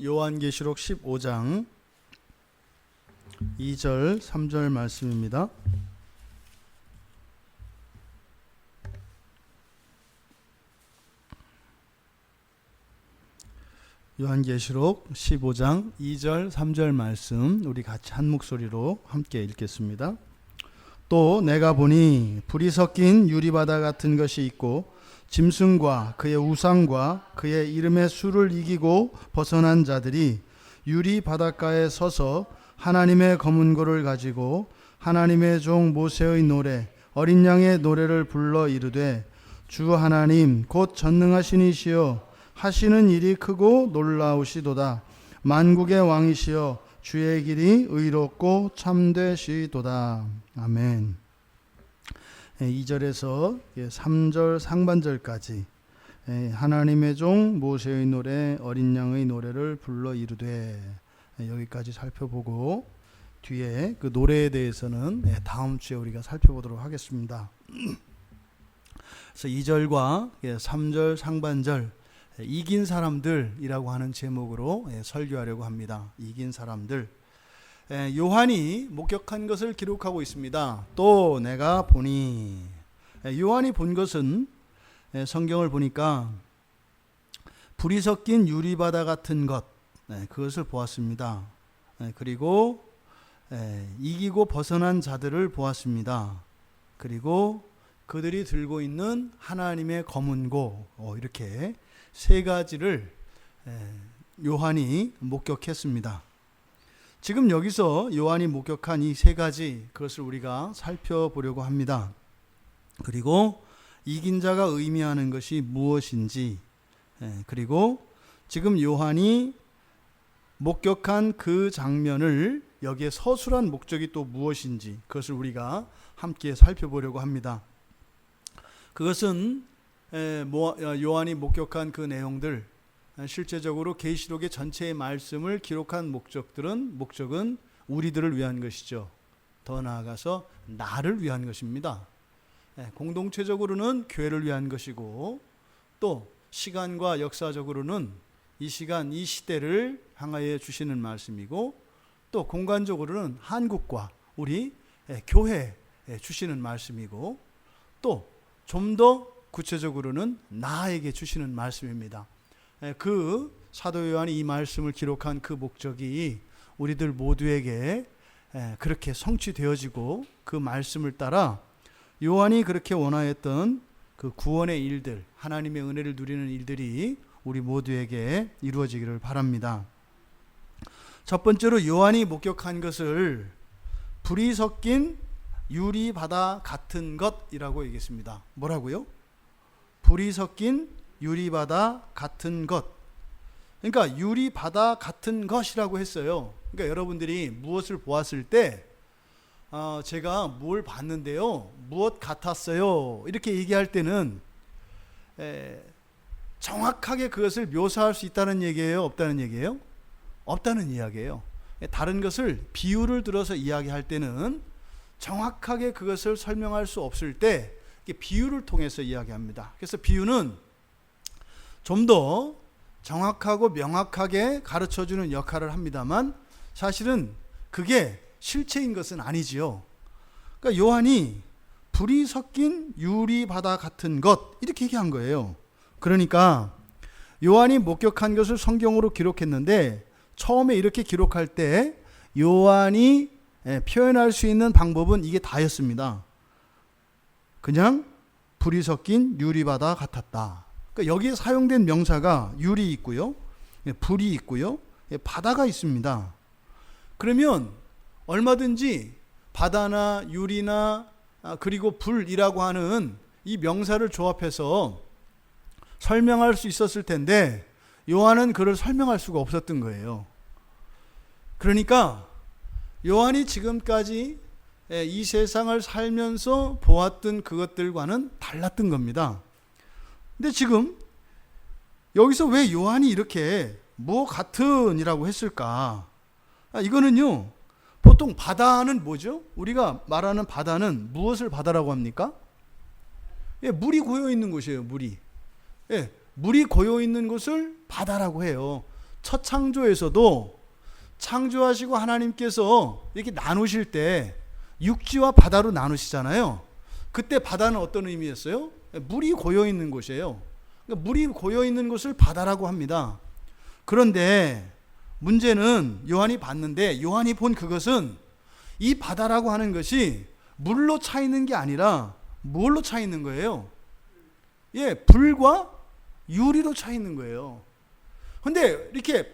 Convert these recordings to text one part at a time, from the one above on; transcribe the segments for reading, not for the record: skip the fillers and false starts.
요한계시록 15장 2절 3절 말씀입니다. 요한계시록 15장 2절 3절 말씀 우리 같이 한 목소리로 함께 읽겠습니다. 또 내가 보니 불이 섞인 유리바다 같은 것이 있고 짐승과 그의 우상과 그의 이름의 수를 이기고 벗어난 자들이 유리 바닷가에 서서 하나님의 검은고를 가지고 하나님의 종 모세의 노래 어린 양의 노래를 불러 이르되 주 하나님 곧 전능하신 이시여 하시는 일이 크고 놀라우시도다. 만국의 왕이시여 주의 길이 의롭고 참되시도다. 아멘. 2절에서 3절 상반절까지 하나님의 종 모세의 노래 어린 양의 노래를 불러 이르되 여기까지 살펴보고 뒤에 그 노래에 대해서는 다음 주에 우리가 살펴보도록 하겠습니다. 그래서 2절과 3절 상반절 이긴 사람들이라고 하는 제목으로 설교하려고 합니다. 이긴 사람들. 요한이 목격한 것을 기록하고 있습니다. 또 내가 보니 요한이 본 것은 성경을 보니까 불이 섞인 유리바다 같은 것 그것을 보았습니다. 그리고 이기고 벗어난 자들을 보았습니다. 그리고 그들이 들고 있는 하나님의 검은고 이렇게 세 가지를 요한이 목격했습니다. 지금 여기서 요한이 목격한 이 세 가지 그것을 우리가 살펴보려고 합니다. 그리고 이긴 자가 의미하는 것이 무엇인지 그리고 지금 요한이 목격한 그 장면을 여기에 서술한 목적이 또 무엇인지 그것을 우리가 함께 살펴보려고 합니다. 그것은 요한이 목격한 그 내용들 실제적으로 계시록의 전체의 말씀을 기록한 목적은 우리들을 위한 것이죠. 더 나아가서 나를 위한 것입니다. 공동체적으로는 교회를 위한 것이고 또 시간과 역사적으로는 이 시간 이 시대를 향하여 주시는 말씀이고 또 공간적으로는 한국과 우리 교회에 주시는 말씀이고 또 좀 더 구체적으로는 나에게 주시는 말씀입니다. 그 사도 요한이 이 말씀을 기록한 그 목적이 우리들 모두에게 그렇게 성취되어지고 그 말씀을 따라 요한이 그렇게 원하였던 그 구원의 일들 하나님의 은혜를 누리는 일들이 우리 모두에게 이루어지기를 바랍니다. 첫 번째로 요한이 목격한 것을 불이 섞인 유리바다 같은 것이라고 얘기했습니다. 뭐라고요? 불이 섞인 유리바다 같은 것. 그러니까 유리바다 같은 것이라고 했어요. 그러니까 여러분들이 무엇을 보았을 때 제가 뭘 봤는데요. 무엇 같았어요. 이렇게 얘기할 때는 정확하게 그것을 묘사할 수 있다는 얘기예요? 없다는 얘기예요? 없다는 이야기예요. 다른 것을 비유를 들어서 이야기할 때는 정확하게 그것을 설명할 수 없을 때 비유를 통해서 이야기합니다. 그래서 비유는 좀 더 정확하고 명확하게 가르쳐주는 역할을 합니다만 사실은 그게 실체인 것은 아니지요. 그러니까 요한이 불이 섞인 유리바다 같은 것 이렇게 얘기한 거예요. 그러니까 요한이 목격한 것을 성경으로 기록했는데 처음에 이렇게 기록할 때 요한이 표현할 수 있는 방법은 이게 다였습니다. 그냥 불이 섞인 유리바다 같았다. 그러니까 여기에 사용된 명사가 유리 있고요, 불이 있고요, 바다가 있습니다. 그러면 얼마든지 바다나 유리나 그리고 불이라고 하는 이 명사를 조합해서 설명할 수 있었을 텐데 요한은 그를 설명할 수가 없었던 거예요. 그러니까 요한이 지금까지 이 세상을 살면서 보았던 그것들과는 달랐던 겁니다. 근데 지금 여기서 왜 요한이 이렇게 뭐 같은 이라고 했을까? 이거는요, 보통 바다는 뭐죠? 우리가 말하는 바다는 무엇을 바다라고 합니까? 물이 고여 있는 곳이에요. 물이 고여 있는 곳을 바다라고 해요. 첫 창조에서도 창조하시고 하나님께서 이렇게 나누실 때 육지와 바다로 나누시잖아요. 그때 바다는 어떤 의미였어요? 물이 고여 있는 곳이에요. 그러니까 물이 고여 있는 곳을 바다라고 합니다. 그런데 문제는 요한이 봤는데, 요한이 본 그것은 이 바다라고 하는 것이 물로 차 있는 게 아니라 뭘로 차 있는 거예요? 예, 불과 유리로 차 있는 거예요. 근데 이렇게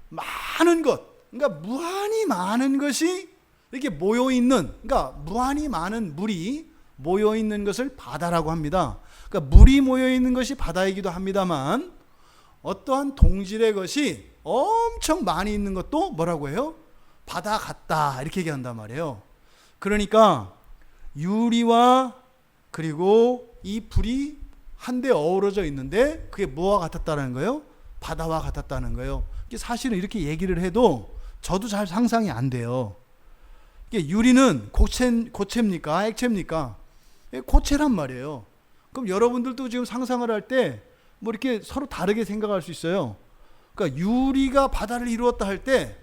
많은 것, 그러니까 무한히 많은 것이 이렇게 모여 있는, 그러니까 무한히 많은 물이 모여 있는 것을 바다라고 합니다. 그러니까 물이 모여 있는 것이 바다이기도 합니다만, 어떠한 동질의 것이 엄청 많이 있는 것도 뭐라고 해요? 바다 같다, 이렇게 얘기한단 말이에요. 그러니까 유리와 그리고 이 불이 한데 어우러져 있는데 그게 뭐와 같았다는 거예요? 바다와 같았다는 거예요. 사실은 이렇게 얘기를 해도 저도 잘 상상이 안 돼요. 유리는 고체입니까? 액체입니까? 고체란 말이에요. 그럼 여러분들도 지금 상상을 할 때 뭐 이렇게 서로 다르게 생각할 수 있어요. 그러니까 유리가 바다를 이루었다 할 때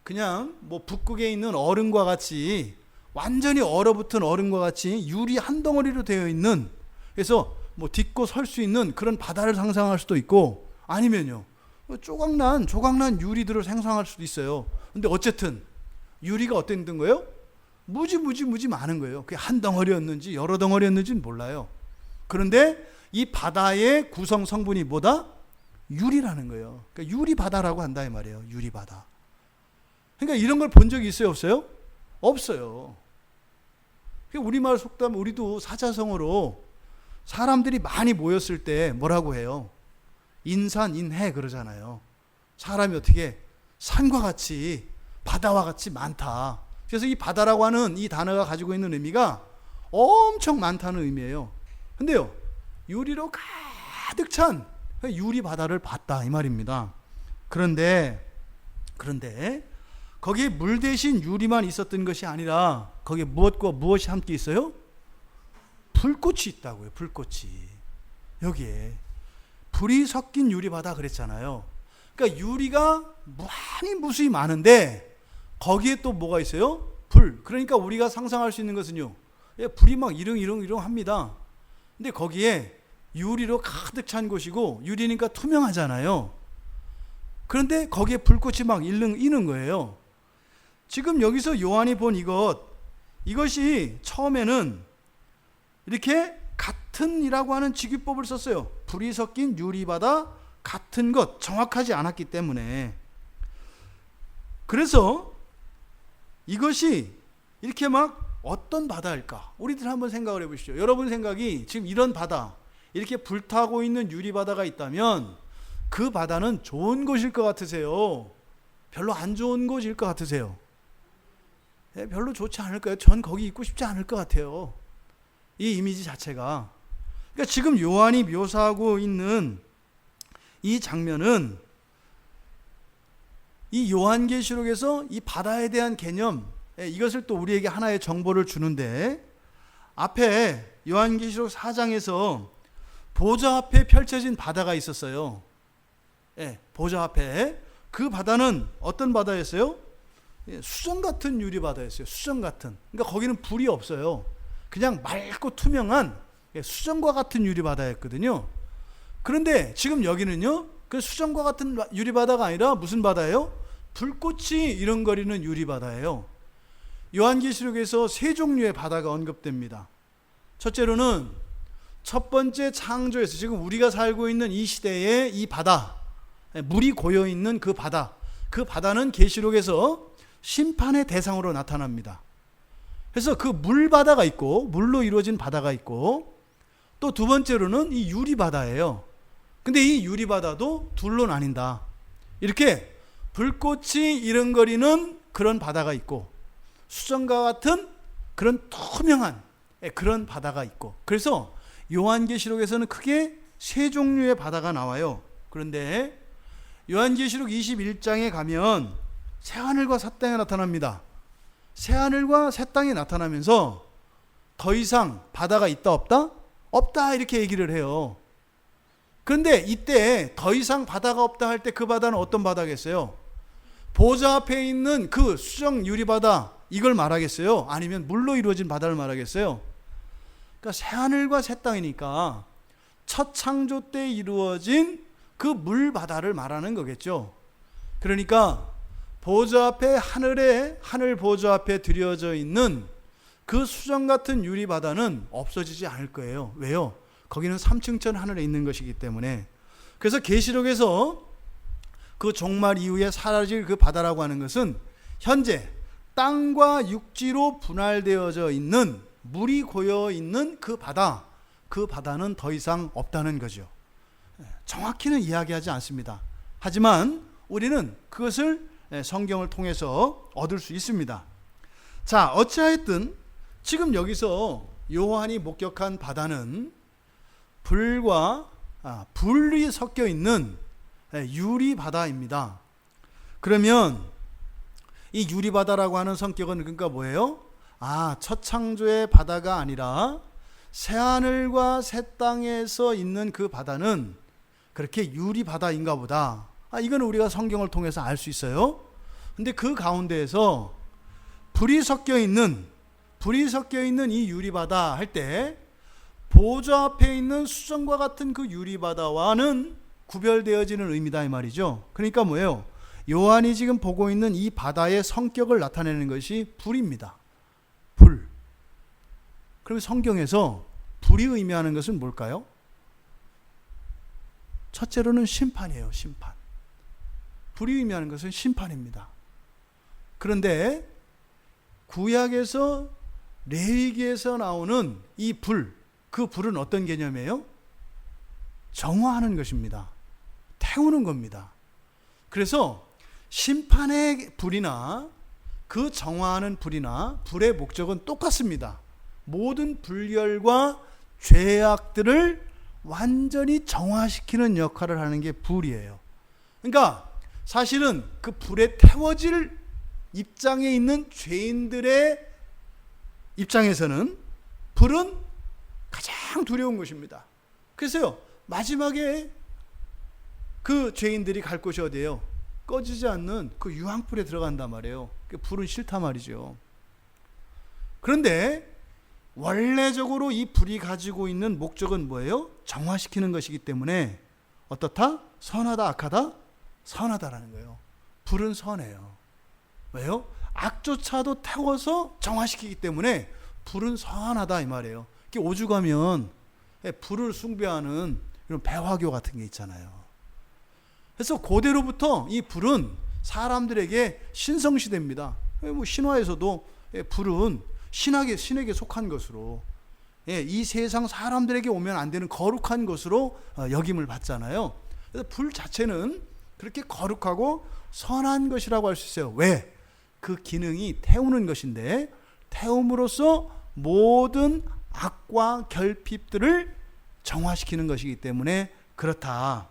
그냥 뭐 북극에 있는 얼음과 같이, 완전히 얼어붙은 얼음과 같이 유리 한 덩어리로 되어 있는, 그래서 뭐 딛고 설 수 있는 그런 바다를 상상할 수도 있고, 아니면요 조각난 유리들을 상상할 수도 있어요. 근데 어쨌든 유리가 어떤 거예요? 무지 많은 거예요. 그게 한 덩어리였는지 여러 덩어리였는지는 몰라요. 그런데 이 바다의 구성 성분이 뭐다? 유리라는 거예요. 그러니까 유리 바다라고 한다 이 말이에요. 유리 바다. 그러니까 이런 걸 본 적이 있어요, 없어요? 없어요. 우리말 속담, 우리도 사자성어로 사람들이 많이 모였을 때 뭐라고 해요? 인산인해 그러잖아요. 사람이 어떻게 산과 같이, 바다와 같이 많다. 그래서 이 바다라고 하는 이 단어가 가지고 있는 의미가 엄청 많다는 의미예요. 근데요, 유리로 가득 찬 유리 바다를 봤다 이 말입니다. 그런데 거기에 물 대신 유리만 있었던 것이 아니라 거기에 무엇과 무엇이 함께 있어요? 불꽃이 있다고요. 불꽃이. 여기에 불이 섞인 유리 바다 그랬잖아요. 그러니까 유리가 무수히 많은데 거기에 또 뭐가 있어요? 불. 그러니까 우리가 상상할 수 있는 것은요, 불이 막 이릉이릉 합니다. 근데 거기에 유리로 가득 찬 곳이고, 유리니까 투명하잖아요. 그런데 거기에 불꽃이 막 이는 거예요. 지금 여기서 요한이 본 이것이 처음에는 이렇게 같은이라고 하는 직유법을 썼어요. 불이 섞인 유리바다 같은 것, 정확하지 않았기 때문에. 그래서 이것이 이렇게 막 어떤 바다일까? 우리들 한번 생각을 해보시죠. 여러분 생각이 지금 이런 바다, 이렇게 불타고 있는 유리바다가 있다면 그 바다는 좋은 곳일 것 같으세요? 별로 안 좋은 곳일 것 같으세요? 별로 좋지 않을까요? 전 거기 있고 싶지 않을 것 같아요. 이 이미지 자체가. 그러니까 지금 요한이 묘사하고 있는 이 장면은 이 요한계시록에서 이 바다에 대한 개념, 이것을 또 우리에게 하나의 정보를 주는데, 앞에 요한계시록 4장에서 보좌 앞에 펼쳐진 바다가 있었어요. 보좌 앞에. 그 바다는 어떤 바다였어요? 수정 같은 유리 바다였어요. 수정 같은. 그러니까 거기는 불이 없어요. 그냥 맑고 투명한 수정과 같은 유리 바다였거든요. 그런데 지금 여기는요, 그 수정과 같은 유리 바다가 아니라 무슨 바다예요? 불꽃이 이런거리는 유리 바다예요. 요한계시록에서 세 종류의 바다가 언급됩니다. 첫째로는 첫 번째 창조에서 지금 우리가 살고 있는 이 시대의 이 바다, 물이 고여 있는 그 바다, 그 바다는 계시록에서 심판의 대상으로 나타납니다. 그래서 그 물바다가 있고, 물로 이루어진 바다가 있고, 또 두 번째로는 이 유리바다예요. 근데 이 유리바다도 둘로 나뉜다. 이렇게 불꽃이 이른거리는 그런 바다가 있고, 수정과 같은 그런 투명한 그런 바다가 있고, 그래서 요한계시록에서는 크게 세 종류의 바다가 나와요. 그런데 요한계시록 21장에 가면 새하늘과 새 땅이 나타납니다. 새하늘과 새 땅이 나타나면서 더 이상 바다가 있다 없다? 없다 이렇게 얘기를 해요. 그런데 이때 더 이상 바다가 없다 할 때 그 바다는 어떤 바다겠어요? 보좌 앞에 있는 그 수정 유리바다, 이걸 말하겠어요? 아니면 물로 이루어진 바다를 말하겠어요? 그러니까 새하늘과 새 땅이니까 첫 창조 때 이루어진 그 물바다를 말하는 거겠죠. 그러니까 보좌 앞에, 하늘 보좌 앞에 드려져 있는 그 수정 같은 유리바다는 없어지지 않을 거예요. 왜요? 거기는 3층천 하늘에 있는 것이기 때문에. 그래서 계시록에서 그 종말 이후에 사라질 그 바다라고 하는 것은 현재 땅과 육지로 분할되어져 있는, 물이 고여 있는 그 바다, 그 바다는 더 이상 없다는 거죠. 정확히는 이야기하지 않습니다. 하지만 우리는 그것을 성경을 통해서 얻을 수 있습니다. 자, 어찌하였든 지금 여기서 요한이 목격한 바다는 불과 불이 섞여 있는 유리 바다입니다. 그러면 이 유리 바다라고 하는 성격은 그러니까 뭐예요? 첫 창조의 바다가 아니라 새하늘과 새 땅에서 있는 그 바다는 그렇게 유리 바다인가 보다. 이건 우리가 성경을 통해서 알 수 있어요. 근데 그 가운데에서 불이 섞여 있는 이 유리 바다 할 때 보좌 앞에 있는 수정과 같은 그 유리 바다와는 구별되어지는 의미다 이 말이죠. 그러니까 뭐예요? 요한이 지금 보고 있는 이 바다의 성격을 나타내는 것이 불입니다. 불. 그럼 성경에서 불이 의미하는 것은 뭘까요? 첫째로는 심판이에요. 심판. 불이 의미하는 것은 심판입니다. 그런데 구약에서 레위기에서 나오는 이 불, 그 불은 어떤 개념이에요? 정화하는 것입니다. 태우는 겁니다. 그래서 심판의 불이나 그 정화하는 불이나 불의 목적은 똑같습니다. 모든 불결과 죄악들을 완전히 정화시키는 역할을 하는 게 불이에요. 그러니까 사실은 그 불에 태워질 입장에 있는 죄인들의 입장에서는 불은 가장 두려운 것입니다. 그래서요, 마지막에 그 죄인들이 갈 곳이 어디예요? 꺼지지 않는 그 유황불에 들어간단 말이에요. 불은 싫단 말이죠. 그런데 원래적으로 이 불이 가지고 있는 목적은 뭐예요? 정화시키는 것이기 때문에 어떻다? 선하다, 악하다? 선하다라는 거예요. 불은 선해요. 왜요? 악조차도 태워서 정화시키기 때문에 불은 선하다 이 말이에요. 오죽하면 불을 숭배하는 이런 배화교 같은 게 있잖아요. 그래서 고대로부터 이 불은 사람들에게 신성시됩니다. 신화에서도 불은 신에게 속한 것으로, 이 세상 사람들에게 오면 안 되는 거룩한 것으로 여김을 받잖아요. 그래서 불 자체는 그렇게 거룩하고 선한 것이라고 할 수 있어요. 왜? 그 기능이 태우는 것인데, 태움으로써 모든 악과 결핍들을 정화시키는 것이기 때문에 그렇다.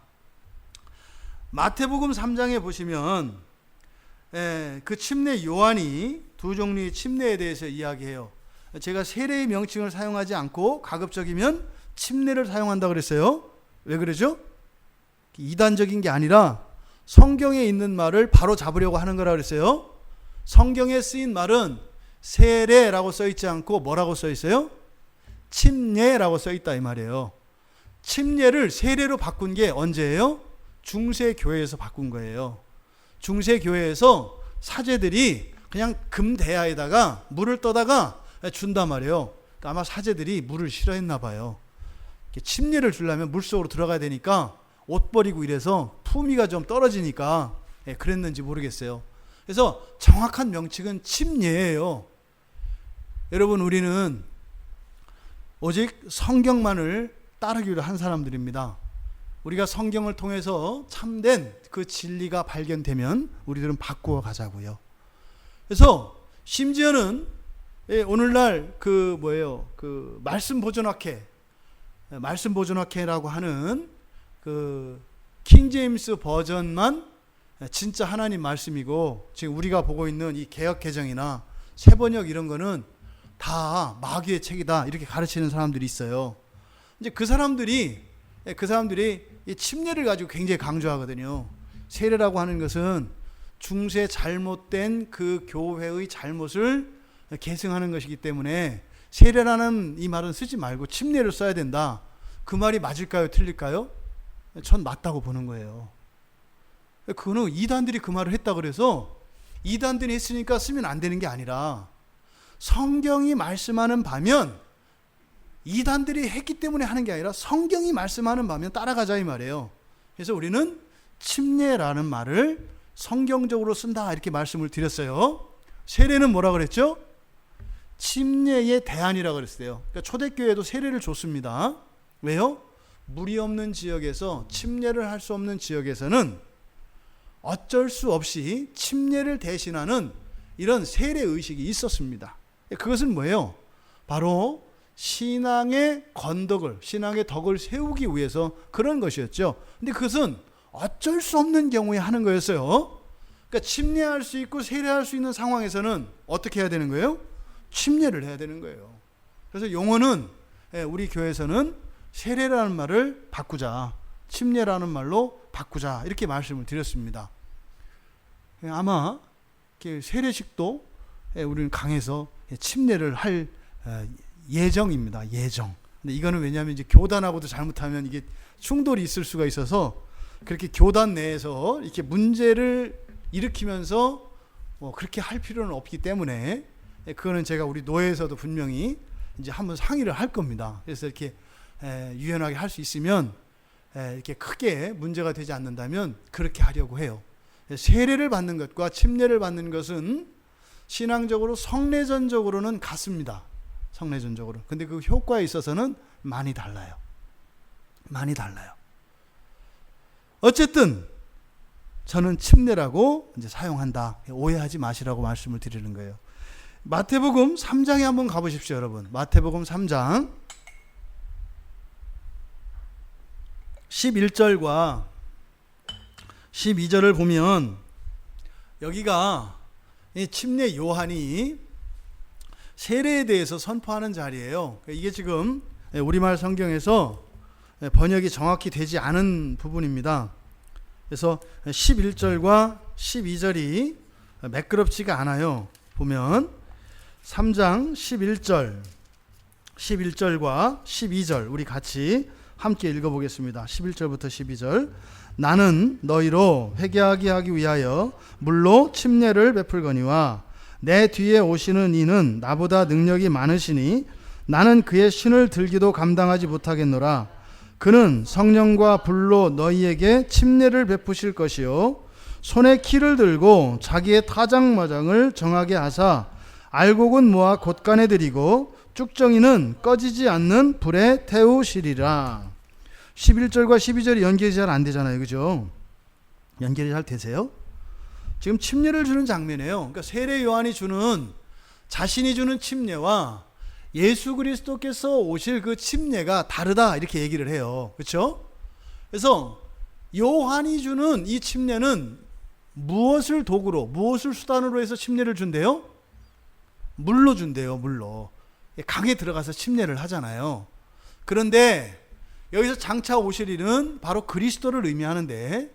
마태복음 3장에 보시면 그 침례 요한이 두 종류의 침례에 대해서 이야기해요. 제가 세례의 명칭을 사용하지 않고 가급적이면 침례를 사용한다고 그랬어요. 왜 그러죠? 이단적인 게 아니라 성경에 있는 말을 바로 잡으려고 하는 거라 그랬어요. 성경에 쓰인 말은 세례라고 써있지 않고 뭐라고 써있어요? 침례라고 써있다 이 말이에요. 침례를 세례로 바꾼 게 언제예요? 중세교회에서 바꾼 거예요. 중세교회에서 사제들이 그냥 금대야에다가 물을 떠다가 준단 말이에요. 그러니까 아마 사제들이 물을 싫어했나 봐요. 침례를 주려면 물속으로 들어가야 되니까 옷 버리고 이래서 품위가 좀 떨어지니까 그랬는지 모르겠어요. 그래서 정확한 명칭은 침례예요. 여러분, 우리는 오직 성경만을 따르기로 한 사람들입니다. 우리가 성경을 통해서 참된 그 진리가 발견되면 우리들은 바꾸어 가자고요. 그래서 심지어는 오늘날 그 말씀 보존학회라고 하는 그 킹제임스 버전만 진짜 하나님 말씀이고, 지금 우리가 보고 있는 이 개역 개정이나 새번역 이런 거는 다 마귀의 책이다 이렇게 가르치는 사람들이 있어요. 이제 그 사람들이 이 침례를 가지고 굉장히 강조하거든요. 세례라고 하는 것은 중세 잘못된 그 교회의 잘못을 계승하는 것이기 때문에 세례라는 이 말은 쓰지 말고 침례를 써야 된다. 그 말이 맞을까요? 틀릴까요? 전 맞다고 보는 거예요. 그거는 이단들이 그 말을 했다 그래서 이단들이 했으니까 쓰면 안 되는 게 아니라 성경이 말씀하는 바면 이단들이 했기 때문에 하는 게 아니라 성경이 말씀하는 바면 따라가자 이 말이에요. 그래서 우리는 침례라는 말을 성경적으로 쓴다 이렇게 말씀을 드렸어요. 세례는 뭐라 그랬죠? 침례의 대안이라고 그랬어요. 그러니까 초대교회도 세례를 줬습니다. 왜요? 물이 없는 지역에서 침례를 할 수 없는 지역에서는 어쩔 수 없이 침례를 대신하는 이런 세례 의식이 있었습니다. 그것은 뭐예요? 바로 신앙의 건덕을, 신앙의 덕을 세우기 위해서 그런 것이었죠. 근데 그것은 어쩔 수 없는 경우에 하는 거였어요. 그러니까 침례할 수 있고 세례할 수 있는 상황에서는 어떻게 해야 되는 거예요? 침례를 해야 되는 거예요. 그래서 용어는 우리 교회에서는 세례라는 말을 바꾸자, 침례라는 말로 바꾸자 이렇게 말씀을 드렸습니다. 아마 세례식도 우리는 강해서 침례를 할 예정입니다. 예정. 근데 이거는 왜냐하면 이제 교단하고도 잘못하면 이게 충돌이 있을 수가 있어서 그렇게 교단 내에서 이렇게 문제를 일으키면서 그렇게 할 필요는 없기 때문에 그거는 제가 우리 노회에서도 분명히 이제 한번 상의를 할 겁니다. 그래서 이렇게 유연하게 할 수 있으면 이렇게 크게 문제가 되지 않는다면 그렇게 하려고 해요. 세례를 받는 것과 침례를 받는 것은 신앙적으로 성례전적으로는 같습니다. 성례전적으로. 근데 그 효과에 있어서는 많이 달라요. 많이 달라요. 어쨌든 저는 침례라고 이제 사용한다. 오해하지 마시라고 말씀을 드리는 거예요. 마태복음 3장에 한번 가보십시오, 여러분. 마태복음 3장 11절과 12절을 보면 여기가 침례 요한이 세례에 대해서 선포하는 자리예요. 이게 지금 우리말 성경에서 번역이 정확히 되지 않은 부분입니다. 그래서 11절과 12절이 매끄럽지가 않아요. 보면 3장 11절과 12절 우리 같이 함께 읽어보겠습니다. 11절부터 12절. 나는 너희로 회개하게 하기 위하여 물로 침례를 베풀거니와 내 뒤에 오시는 이는 나보다 능력이 많으시니 나는 그의 신을 들기도 감당하지 못하겠노라. 그는 성령과 불로 너희에게 침례를 베푸실 것이요 손에 키를 들고 자기의 타작마장을 정하게 하사 알곡은 모아 곳간에 들이고 쭉정이는 꺼지지 않는 불에 태우시리라. 11절과 12절이 연결이 잘 안 되잖아요. 그죠? 연결이 잘 되세요? 지금 침례를 주는 장면이에요. 그러니까 세례 요한이 주는 자신이 주는 침례와 예수 그리스도께서 오실 그 침례가 다르다 이렇게 얘기를 해요. 그렇죠? 그래서 요한이 주는 이 침례는 무엇을 도구로, 무엇을 수단으로 해서 침례를 준대요? 물로 준대요. 물로. 강에 들어가서 침례를 하잖아요. 그런데 여기서 장차 오실 일은 바로 그리스도를 의미하는데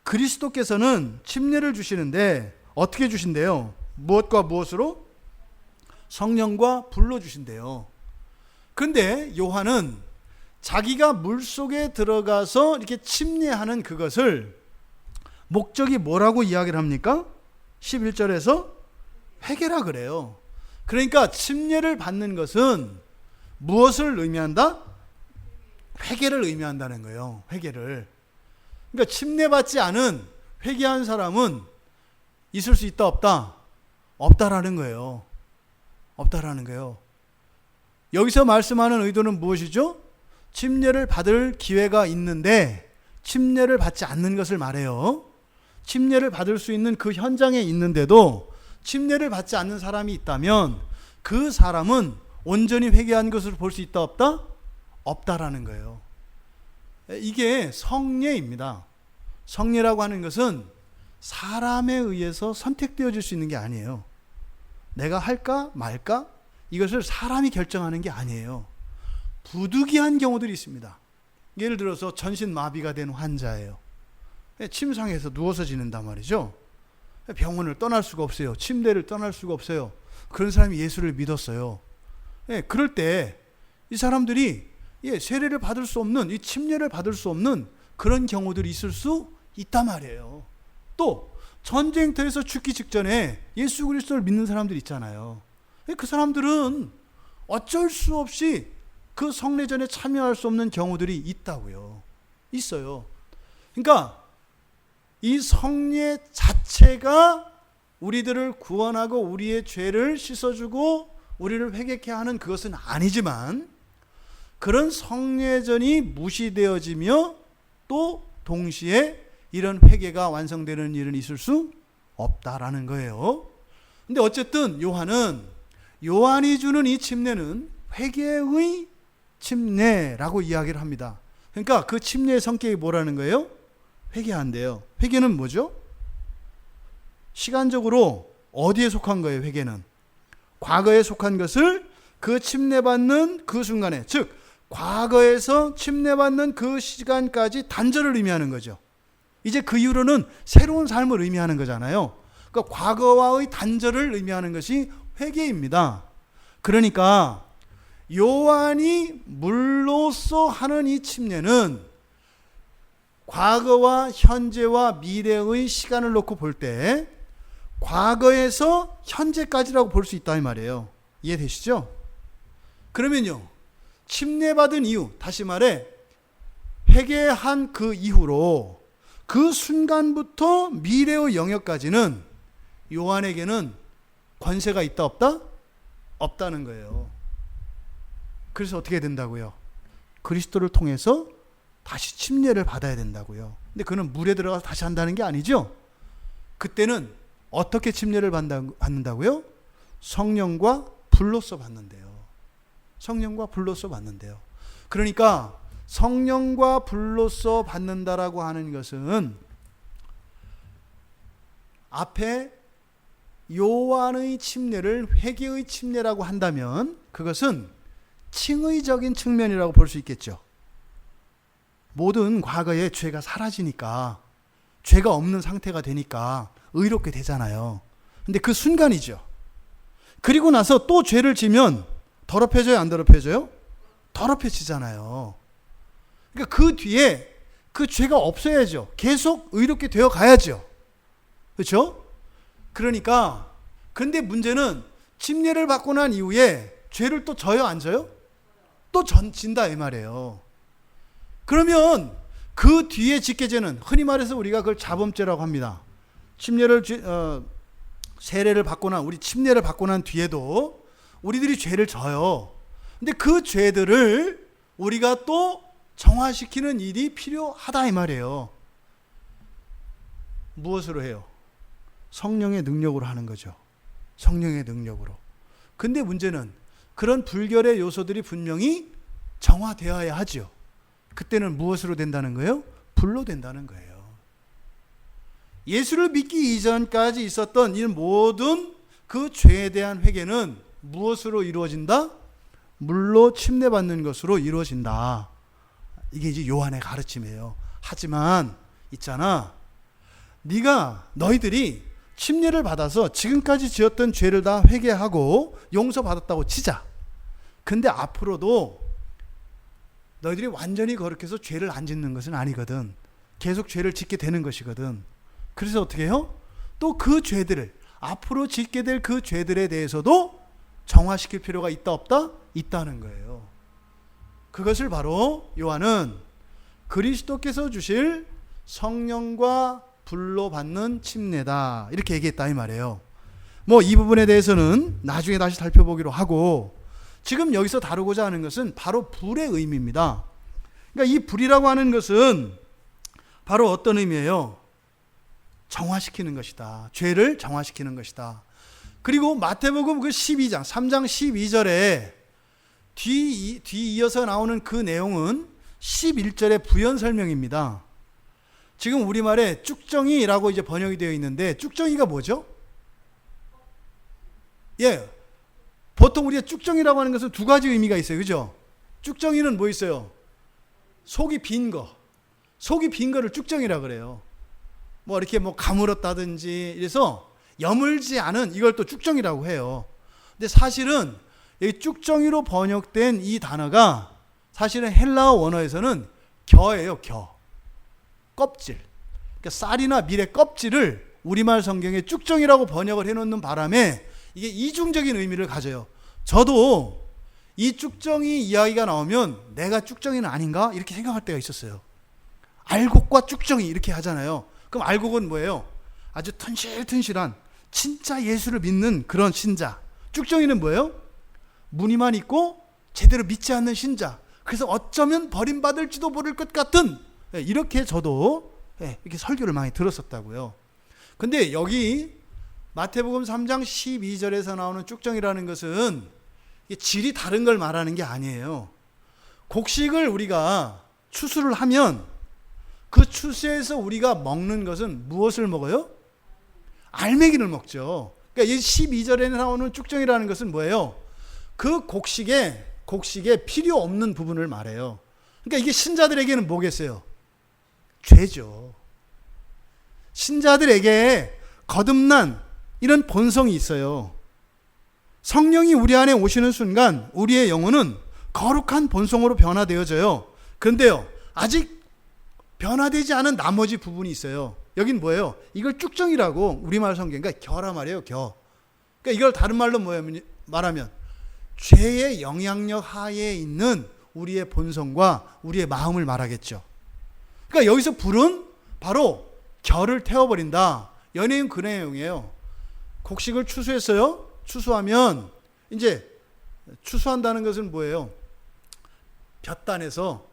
그리스도께서는 침례를 주시는데 어떻게 주신대요? 무엇과 무엇으로? 성령과 불로 주신대요. 그런데 요한은 자기가 물속에 들어가서 이렇게 침례하는 그것을 목적이 뭐라고 이야기를 합니까? 11절에서 회개라 그래요. 그러니까 침례를 받는 것은 무엇을 의미한다? 회개를 의미한다는 거예요. 회개를. 그러니까 침례받지 않은 회개한 사람은 있을 수 있다 없다? 없다라는 거예요. 없다라는 거예요. 여기서 말씀하는 의도는 무엇이죠? 침례를 받을 기회가 있는데 침례를 받지 않는 것을 말해요. 침례를 받을 수 있는 그 현장에 있는데도 침례를 받지 않는 사람이 있다면 그 사람은 온전히 회개한 것으로 볼 수 있다 없다? 없다라는 거예요. 이게 성례입니다. 성례라고 하는 것은 사람에 의해서 선택되어질 수 있는 게 아니에요. 내가 할까 말까? 이것을 사람이 결정하는 게 아니에요. 부득이한 경우들이 있습니다. 예를 들어서 전신마비가 된 환자예요. 침상에서 누워서 지낸단 말이죠. 병원을 떠날 수가 없어요. 침대를 떠날 수가 없어요. 그런 사람이 예수를 믿었어요. 그럴 때 이 사람들이 세례를 받을 수 없는, 이 침례를 받을 수 없는 그런 경우들이 있을 수 있단 말이에요. 또 전쟁터에서 죽기 직전에 예수 그리스도를 믿는 사람들 있잖아요. 그 사람들은 어쩔 수 없이 그 성례전에 참여할 수 없는 경우들이 있다고요. 있어요. 그러니까 이 성례 자체가 우리들을 구원하고 우리의 죄를 씻어주고 우리를 회개케 하는 그것은 아니지만, 그런 성례전이 무시되어지며 또 동시에 이런 회개가 완성되는 일은 있을 수 없다라는 거예요. 근데 어쨌든 요한이 주는 이 침례는 회개의 침례라고 이야기를 합니다. 그러니까 그 침례의 성격이 뭐라는 거예요? 회개한대요. 회개는 뭐죠? 시간적으로 어디에 속한 거예요? 회개는 과거에 속한 것을 그 침례받는 그 순간에, 즉 과거에서 침례받는 그 시간까지 단절을 의미하는 거죠. 이제 그 이후로는 새로운 삶을 의미하는 거잖아요. 그러니까 과거와의 단절을 의미하는 것이 회개입니다. 그러니까 요한이 물로써 하는 이 침례는 과거와 현재와 미래의 시간을 놓고 볼 때 과거에서 현재까지라고 볼 수 있다 이 말이에요. 이해되시죠? 그러면요, 침례받은 이후, 다시 말해 회개한 그 이후로 그 순간부터 미래의 영역까지는 요한에게는 권세가 있다 없다? 없다는 거예요. 그래서 어떻게 된다고요? 그리스도를 통해서 다시 침례를 받아야 된다고요. 근데 그는 물에 들어가서 다시 한다는 게 아니죠. 그때는 어떻게 침례를 받는다고요? 성령과 불로써 받는데요. 성령과 불로써 받는데요. 그러니까 성령과 불로써 받는다라고 하는 것은 앞에 요한의 침례를 회개의 침례라고 한다면 그것은 칭의적인 측면이라고 볼 수 있겠죠. 모든 과거의 죄가 사라지니까, 죄가 없는 상태가 되니까 의롭게 되잖아요. 근데 그 순간이죠. 그리고 나서 또 죄를 지면 더럽혀져요, 안 더럽혀져요? 더럽혀지잖아요. 그러니까 그 뒤에 그 죄가 없어야죠. 계속 의롭게 되어 가야죠. 그렇죠? 그러니까 근데 문제는 침례를 받고 난 이후에 죄를 또 져요, 안 져요? 또 진다 이 말이에요. 그러면 그 뒤에 짓게 되는, 흔히 말해서 우리가 그걸 자범죄라고 합니다. 세례를 받고 난, 우리 침례를 받고 난 뒤에도 우리들이 죄를 져요. 근데 그 죄들을 우리가 또 정화시키는 일이 필요하다 이 말이에요. 무엇으로 해요? 성령의 능력으로 하는 거죠. 성령의 능력으로. 근데 문제는 그런 불결의 요소들이 분명히 정화되어야 하죠. 그때는 무엇으로 된다는 거예요? 불로 된다는 거예요. 예수를 믿기 이전까지 있었던 이 모든 그 죄에 대한 회개는 무엇으로 이루어진다? 물로 침례받는 것으로 이루어진다. 이게 이제 요한의 가르침이에요. 하지만 있잖아, 너희들이 침례를 받아서 지금까지 지었던 죄를 다 회개하고 용서받았다고 치자. 근데 앞으로도 너희들이 완전히 거룩해서 죄를 안 짓는 것은 아니거든. 계속 죄를 짓게 되는 것이거든. 그래서 어떻게 해요? 또 그 죄들을, 앞으로 짓게 될 그 죄들에 대해서도 정화시킬 필요가 있다 없다? 있다는 거예요. 그것을 바로 요한은 그리스도께서 주실 성령과 불로 받는 침례다, 이렇게 얘기했다 이 말이에요. 이 부분에 대해서는 나중에 다시 살펴보기로 하고, 지금 여기서 다루고자 하는 것은 바로 불의 의미입니다. 그러니까 이 불이라고 하는 것은 바로 어떤 의미예요? 정화시키는 것이다. 죄를 정화시키는 것이다. 그리고 마태복음 그 12장, 3장 12절에 뒤이어서 나오는 그 내용은 11절의 부연 설명입니다. 지금 우리말에 쭉정이라고 이제 번역이 되어 있는데, 쭉정이가 뭐죠? 보통 우리가 쭉정이라고 하는 것은 두 가지 의미가 있어요. 그죠? 쭉정이는 뭐 있어요? 속이 빈 거를 쭉정이라 그래요. 뭐 이렇게 뭐 가물었다든지 이래서 여물지 않은 이걸 또 쭉정이라고 해요. 근데 사실은 이 쭉정이로 번역된 이 단어가 사실은 헬라어 원어에서는 겨예요. 껍질. 그러니까 쌀이나 밀의 껍질을 우리말 성경에 쭉정이라고 번역을 해놓는 바람에 이게 이중적인 의미를 가져요. 저도 이 쭉정이 이야기가 나오면 내가 쭉정이는 아닌가? 이렇게 생각할 때가 있었어요. 알곡과 쭉정이 이렇게 하잖아요. 그럼 알곡은 뭐예요? 아주 튼실튼실한 진짜 예수를 믿는 그런 신자. 쭉정이는 뭐예요? 무늬만 있고 제대로 믿지 않는 신자. 그래서 어쩌면 버림받을지도 모를 것 같은, 이렇게 저도 이렇게 설교를 많이 들었었다고요. 근데 여기 마태복음 3장 12절에서 나오는 쭉정이라는 것은 질이 다른 걸 말하는 게 아니에요. 곡식을 우리가 추수를 하면 그 추수에서 우리가 먹는 것은 무엇을 먹어요? 알맹이를 먹죠. 그러니까 이 12절에 나오는 쭉정이라는 것은 뭐예요? 그 곡식에 필요 없는 부분을 말해요. 그러니까 이게 신자들에게는 뭐겠어요? 죄죠. 신자들에게 거듭난 이런 본성이 있어요. 성령이 우리 안에 오시는 순간 우리의 영혼은 거룩한 본성으로 변화되어져요. 그런데요, 아직 변화되지 않은 나머지 부분이 있어요. 여긴 뭐예요? 이걸 쭉정이라고 우리말 성경, 그러니까 겨라 말이에요. 그러니까 이걸 다른 말로 말하면 죄의 영향력 하에 있는 우리의 본성과 우리의 마음을 말하겠죠. 그러니까 여기서 불은 바로 결을 태워버린다. 연예인 그 내용이에요. 곡식을 추수했어요. 추수하면 이제 추수한다는 것은 뭐예요? 볕단에서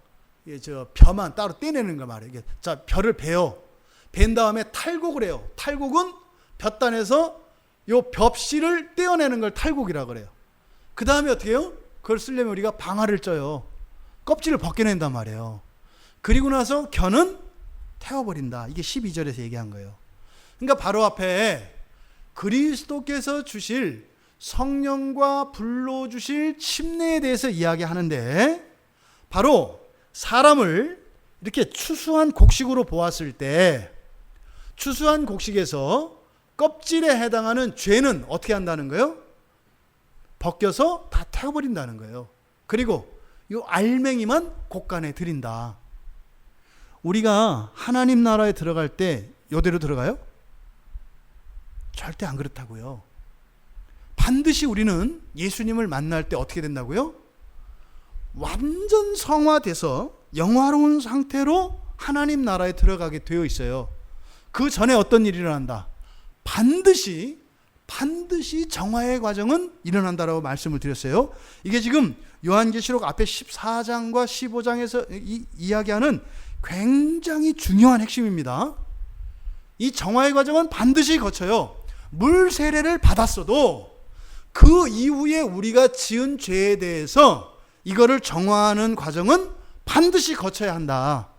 벼만 따로 떼내는 거 말이에요. 자, 벼를 벤 다음에 탈곡을 해요. 탈곡은 볕단에서 요 벽씨를 떼어내는 걸 탈곡이라고 그래요. 그 다음에 어떻게 해요? 그걸 쓰려면 우리가 방아를 쪄요. 껍질을 벗겨낸단 말이에요. 그리고 나서 겨는 태워버린다. 이게 12절에서 얘기한 거예요. 그러니까 바로 앞에 그리스도께서 주실 성령과 불로 주실 침례에 대해서 이야기하는데, 바로 사람을 이렇게 추수한 곡식으로 보았을 때 추수한 곡식에서 껍질에 해당하는 죄는 어떻게 한다는 거예요? 벗겨서 다 태워버린다는 거예요. 그리고 이 알맹이만 곳간에 들인다. 우리가 하나님 나라에 들어갈 때 이대로 들어가요? 절대 안 그렇다고요. 반드시 우리는 예수님을 만날 때 어떻게 된다고요? 완전 성화돼서 영화로운 상태로 하나님 나라에 들어가게 되어 있어요. 그 전에 어떤 일이 일어난다? 반드시 정화의 과정은 일어난다라고 말씀을 드렸어요. 이게 지금 요한계시록 앞에 14장과 15장에서 이야기하는 굉장히 중요한 핵심입니다. 이 정화의 과정은 반드시 거쳐요. 물 세례를 받았어도 그 이후에 우리가 지은 죄에 대해서 이거를 정화하는 과정은 반드시 거쳐야 한다.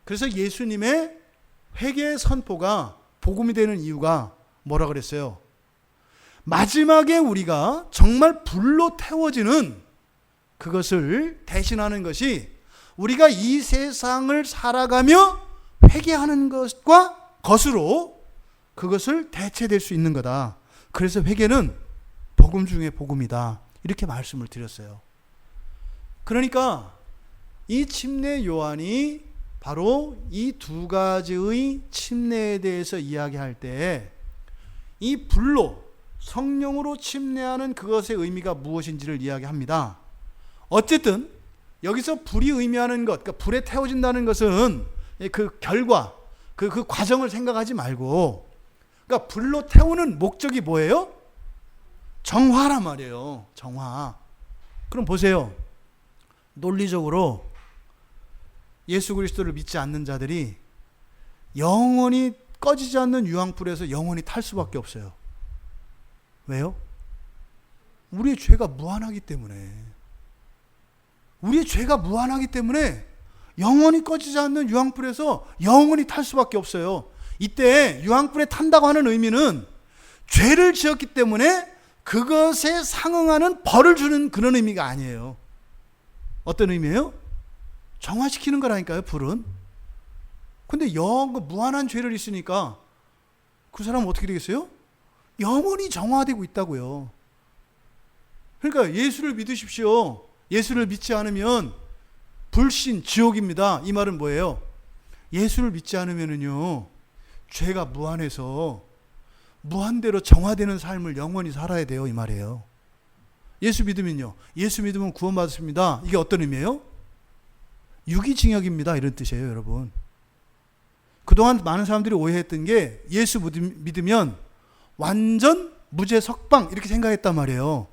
그래서 예수님의 회개 선포가 복음이 되는 이유가 뭐라 그랬어요? 마지막에 우리가 정말 불로 태워지는 그것을 대신하는 것이 우리가 이 세상을 살아가며 회개하는 것으로 그것을 대체될 수 있는 거다. 그래서 회개는 복음 중에 복음이다. 이렇게 말씀을 드렸어요. 그러니까 이 침례 요한이 바로 이 두 가지의 침례에 대해서 이야기할 때 이 불로 성령으로 침례하는 그것의 의미가 무엇인지를 이야기합니다. 어쨌든 여기서 불이 의미하는 것, 그러니까 불에 태워진다는 것은 그 결과, 그 과정을 생각하지 말고, 그러니까 불로 태우는 목적이 뭐예요? 정화란 말이에요. 정화. 그럼 보세요. 논리적으로 예수 그리스도를 믿지 않는 자들이 영원히 꺼지지 않는 유황불에서 영원히 탈 수밖에 없어요. 왜요? 우리의 죄가 무한하기 때문에. 우리의 죄가 무한하기 때문에 영원히 꺼지지 않는 유황불에서 영원히 탈 수밖에 없어요. 이때 유황불에 탄다고 하는 의미는 죄를 지었기 때문에 그것에 상응하는 벌을 주는 그런 의미가 아니에요. 어떤 의미예요? 정화시키는 거라니까요, 불은. 근데 무한한 죄를 있으니까 그 사람은 어떻게 되겠어요? 영원히 정화되고 있다고요. 그러니까 예수를 믿으십시오. 예수를 믿지 않으면 불신, 지옥입니다. 이 말은 뭐예요? 예수를 믿지 않으면은요, 죄가 무한해서 무한대로 정화되는 삶을 영원히 살아야 돼요. 이 말이에요. 예수 믿으면요, 예수 믿으면 구원받습니다. 이게 어떤 의미예요? 유기징역입니다. 이런 뜻이에요, 여러분. 그동안 많은 사람들이 오해했던 게 예수 믿으면 완전 무죄 석방 이렇게 생각했단 말이에요.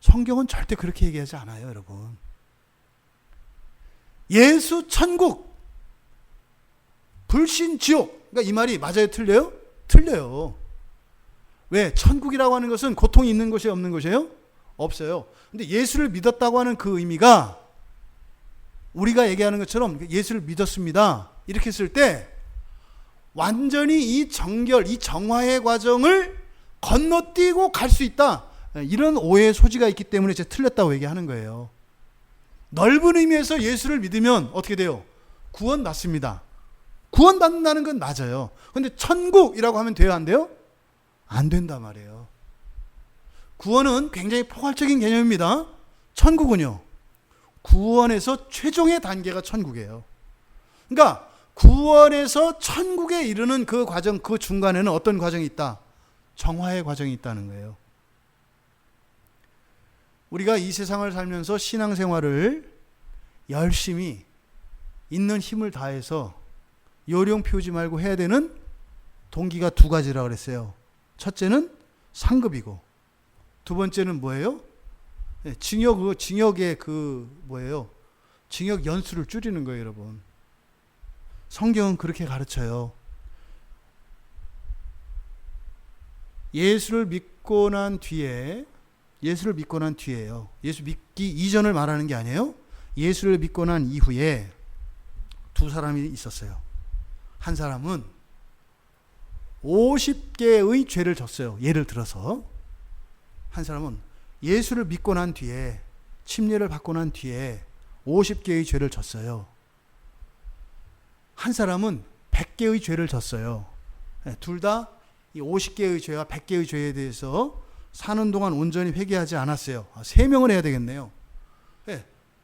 성경은 절대 그렇게 얘기하지 않아요, 여러분. 예수 천국, 불신 지옥. 그러니까 이 말이 맞아요, 틀려요? 틀려요. 왜? 천국이라고 하는 것은 고통이 있는 것이 없는 것이에요? 없어요. 근데 예수를 믿었다고 하는 그 의미가 우리가 얘기하는 것처럼 예수를 믿었습니다. 이렇게 했을 때 완전히 이 정결, 이 정화의 과정을 건너뛰고 갈 수 있다. 이런 오해의 소지가 있기 때문에 제가 틀렸다고 얘기하는 거예요. 넓은 의미에서 예수를 믿으면 어떻게 돼요? 구원받습니다. 구원받는다는 건 맞아요. 근데 천국이라고 하면 돼요, 안 돼요? 안 된단 말이에요. 구원은 굉장히 포괄적인 개념입니다. 천국은요, 구원에서 최종의 단계가 천국이에요. 그러니까 구원에서 천국에 이르는 그 과정, 그 중간에는 어떤 과정이 있다? 정화의 과정이 있다는 거예요. 우리가 이 세상을 살면서 신앙생활을 열심히 있는 힘을 다해서 요령 피우지 말고 해야 되는 동기가 두 가지라고 그랬어요. 첫째는 상급이고, 두 번째는 뭐예요? 징역의 뭐예요? 징역 연수를 줄이는 거예요, 여러분. 성경은 그렇게 가르쳐요. 예수를 믿고 난 뒤에요. 예수 믿기 이전을 말하는 게 아니에요. 예수를 믿고 난 이후에 두 사람이 있었어요. 한 사람은 50개의 죄를 졌어요. 예를 들어서 한 사람은 예수를 믿고 난 뒤에, 침례를 받고 난 뒤에 50개의 죄를 졌어요. 한 사람은 100개의 죄를 졌어요. 둘 다 이 50개의 죄와 100개의 죄에 대해서 사는 동안 온전히 회개하지 않았어요. 3명을 해야 되겠네요.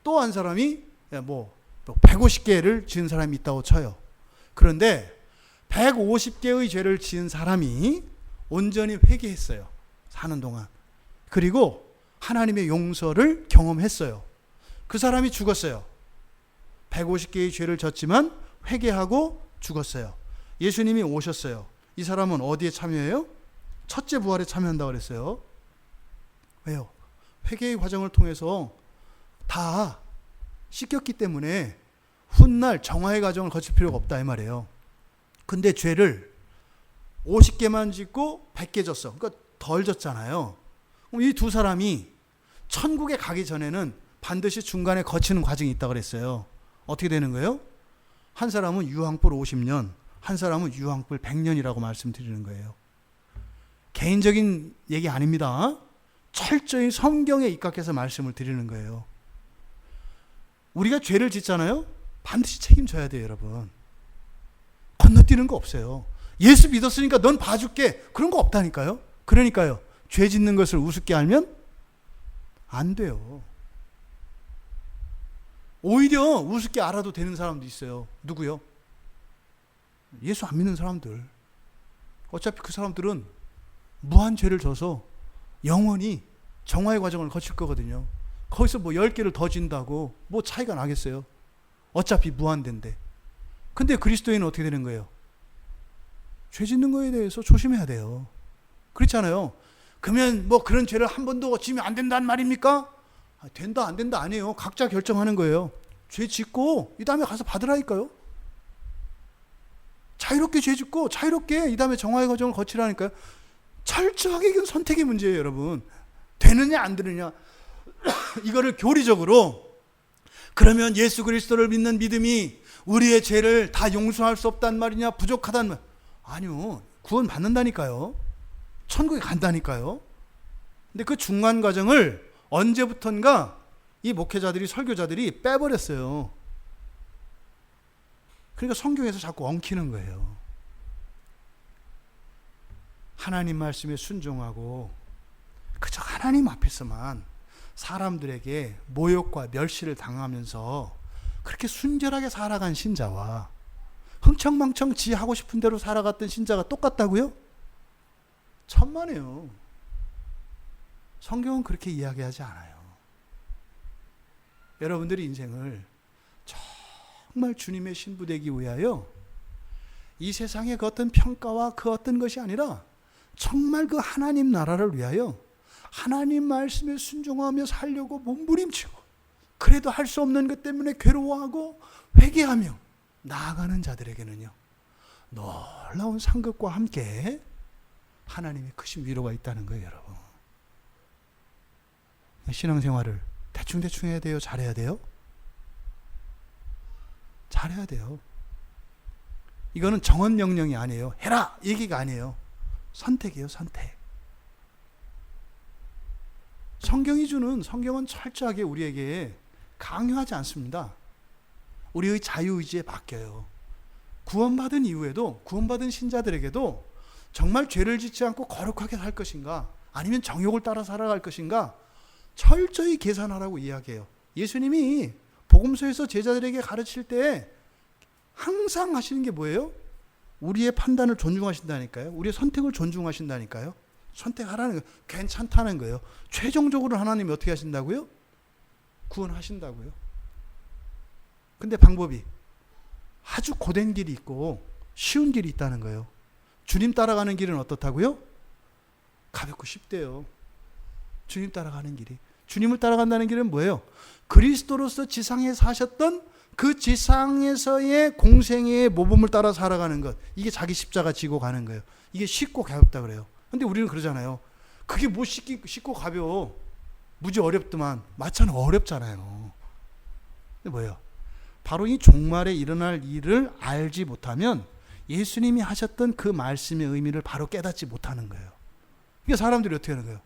또 한 사람이 150개를 지은 사람이 있다고 쳐요. 그런데 150개의 죄를 지은 사람이 온전히 회개했어요. 사는 동안. 그리고 하나님의 용서를 경험했어요. 그 사람이 죽었어요. 150개의 죄를 졌지만 회개하고 죽었어요. 예수님이 오셨어요. 이 사람은 어디에 참여해요? 첫째 부활에 참여한다고 그랬어요. 왜요? 회개의 과정을 통해서 다 씻겼기 때문에 훗날 정화의 과정을 거칠 필요가 없다 이 말이에요. 근데 죄를 50개만 짓고 100개 졌어. 그러니까 덜 졌잖아요. 이 두 사람이 천국에 가기 전에는 반드시 중간에 거치는 과정이 있다고 그랬어요. 어떻게 되는 거예요? 한 사람은 유황불 50년, 한 사람은 유황불 100년이라고 말씀드리는 거예요. 개인적인 얘기 아닙니다. 철저히 성경에 입각해서 말씀을 드리는 거예요. 우리가 죄를 짓잖아요. 반드시 책임져야 돼요, 여러분. 건너뛰는 거 없어요. 예수 믿었으니까 넌 봐줄게. 그런 거 없다니까요. 그러니까요, 죄 짓는 것을 우습게 알면 안 돼요. 오히려 우습게 알아도 되는 사람도 있어요. 누구요? 예수 안 믿는 사람들. 어차피 그 사람들은 무한 죄를 져서 영원히 정화의 과정을 거칠 거거든요. 거기서 10개를 더 진다고 차이가 나겠어요? 어차피 무한대인데. 근데 그리스도인은 어떻게 되는 거예요? 죄 짓는 거에 대해서 조심해야 돼요. 그렇잖아요. 그러면 그런 죄를 한 번도 지면 안 된다는 말입니까? 된다 안 된다 아니에요. 각자 결정하는 거예요. 죄 짓고 이 다음에 가서 받으라니까요. 자유롭게 죄 짓고 자유롭게 이 다음에 정화의 과정을 거치라니까요. 철저하게 이건 선택의 문제예요, 여러분. 되느냐 안 되느냐. 이거를 교리적으로 그러면 예수 그리스도를 믿는 믿음이 우리의 죄를 다 용서할 수 없단 말이냐, 부족하단 말. 아니요. 구원 받는다니까요. 천국에 간다니까요. 근데 그 중간 과정을 언제부턴가 이 목회자들이, 설교자들이 빼버렸어요. 그러니까 성경에서 자꾸 엉키는 거예요. 하나님 말씀에 순종하고 그저 하나님 앞에서만 사람들에게 모욕과 멸시를 당하면서 그렇게 순결하게 살아간 신자와 흥청망청 지 하고 싶은 대로 살아갔던 신자가 똑같다고요? 천만에요. 성경은 그렇게 이야기하지 않아요. 여러분들이 인생을 정말 주님의 신부 되기 위하여 이 세상의 그 어떤 평가와 그 어떤 것이 아니라 정말 그 하나님 나라를 위하여 하나님 말씀에 순종하며 살려고 몸부림치고 그래도 할 수 없는 것 때문에 괴로워하고 회개하며 나아가는 자들에게는요, 놀라운 상급과 함께 하나님의 크신 위로가 있다는 거예요, 여러분. 신앙생활을 대충대충 해야 돼요? 잘해야 돼요? 잘해야 돼요. 이거는 정언 명령이 아니에요. 해라! 얘기가 아니에요. 선택이에요, 선택. 성경은 철저하게 우리에게 강요하지 않습니다. 우리의 자유의지에 맡겨요. 구원받은 이후에도, 구원받은 신자들에게도 정말 죄를 짓지 않고 거룩하게 살 것인가, 아니면 정욕을 따라 살아갈 것인가, 철저히 계산하라고 이야기해요. 예수님이 복음서에서 제자들에게 가르칠 때 항상 하시는 게 뭐예요? 우리의 판단을 존중하신다니까요. 우리의 선택을 존중하신다니까요. 선택하라는 거예요. 괜찮다는 거예요. 최종적으로 하나님이 어떻게 하신다고요? 구원하신다고요. 근데 방법이 아주 고된 길이 있고 쉬운 길이 있다는 거예요. 주님 따라가는 길은 어떻다고요? 가볍고 쉽대요. 주님 따라가는 길이. 주님을 따라간다는 길은 뭐예요? 그리스도로서 지상에 사셨던 그 지상에서의 공생애의 모범을 따라 살아가는 것. 이게 자기 십자가 지고 가는 거예요. 이게 쉽고 가볍다 그래요. 근데 우리는 그러잖아요. 그게 뭐 쉽고 가벼워. 무지 어렵더만. 마찬 어렵잖아요. 근데 뭐예요? 바로 이 종말에 일어날 일을 알지 못하면 예수님이 하셨던 그 말씀의 의미를 바로 깨닫지 못하는 거예요. 그러니까 사람들이 어떻게 하는 거예요?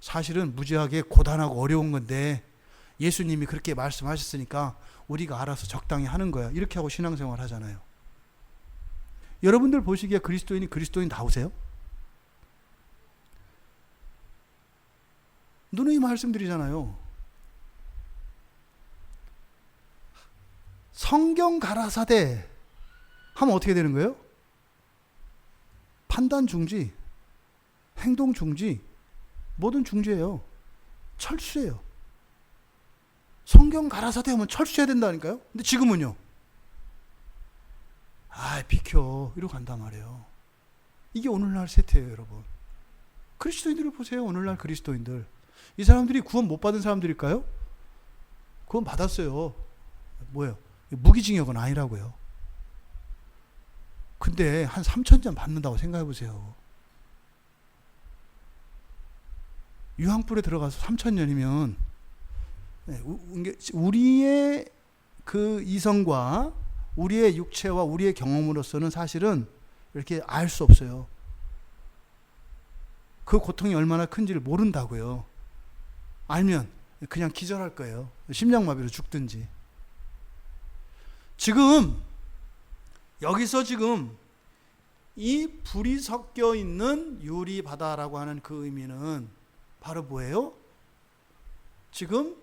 사실은 무지하게 고단하고 어려운 건데 예수님이 그렇게 말씀하셨으니까 우리가 알아서 적당히 하는 거야. 이렇게 하고 신앙생활 하잖아요. 여러분들 보시기에 그리스도인다우세요? 누누이 말씀드리잖아요. 성경 가라사대 하면 어떻게 되는 거예요? 판단 중지, 행동 중지, 모든 중지예요. 철수예요. 성경 가라사대 하면 철수해야 된다니까요. 근데 지금은요, 비켜 이러고 간단 말이에요. 이게 오늘날 세태예요, 여러분. 그리스도인들을 보세요. 오늘날 그리스도인들, 이 사람들이 구원 못 받은 사람들일까요? 구원 받았어요. 뭐예요? 무기징역은 아니라고요. 근데 한 3,000년 받는다고 생각해 보세요. 유황불에 들어가서 3,000년이면 우리의 그 이성과 우리의 육체와 우리의 경험으로서는 사실은 이렇게 알 수 없어요. 그 고통이 얼마나 큰지를 모른다고요. 알면 그냥 기절할 거예요. 심장마비로 죽든지. 여기서 이 불이 섞여 있는 유리바다라고 하는 그 의미는 바로 뭐예요? 지금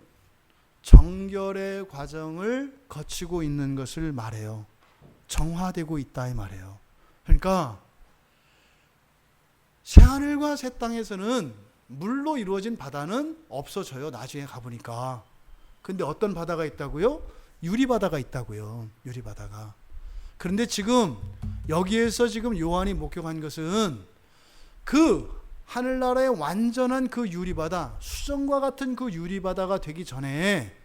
정결의 과정을 거치고 있는 것을 말해요. 정화되고 있다 이 말이에요. 그러니까 새하늘과 새 땅에서는 물로 이루어진 바다는 없어져요. 나중에 가보니까. 근데 어떤 바다가 있다고요? 유리바다가 있다고요. 유리바다가. 그런데 지금 여기에서 요한이 목격한 것은 그 하늘나라의 완전한 그 유리바다, 수정과 같은 그 유리바다가 되기 전에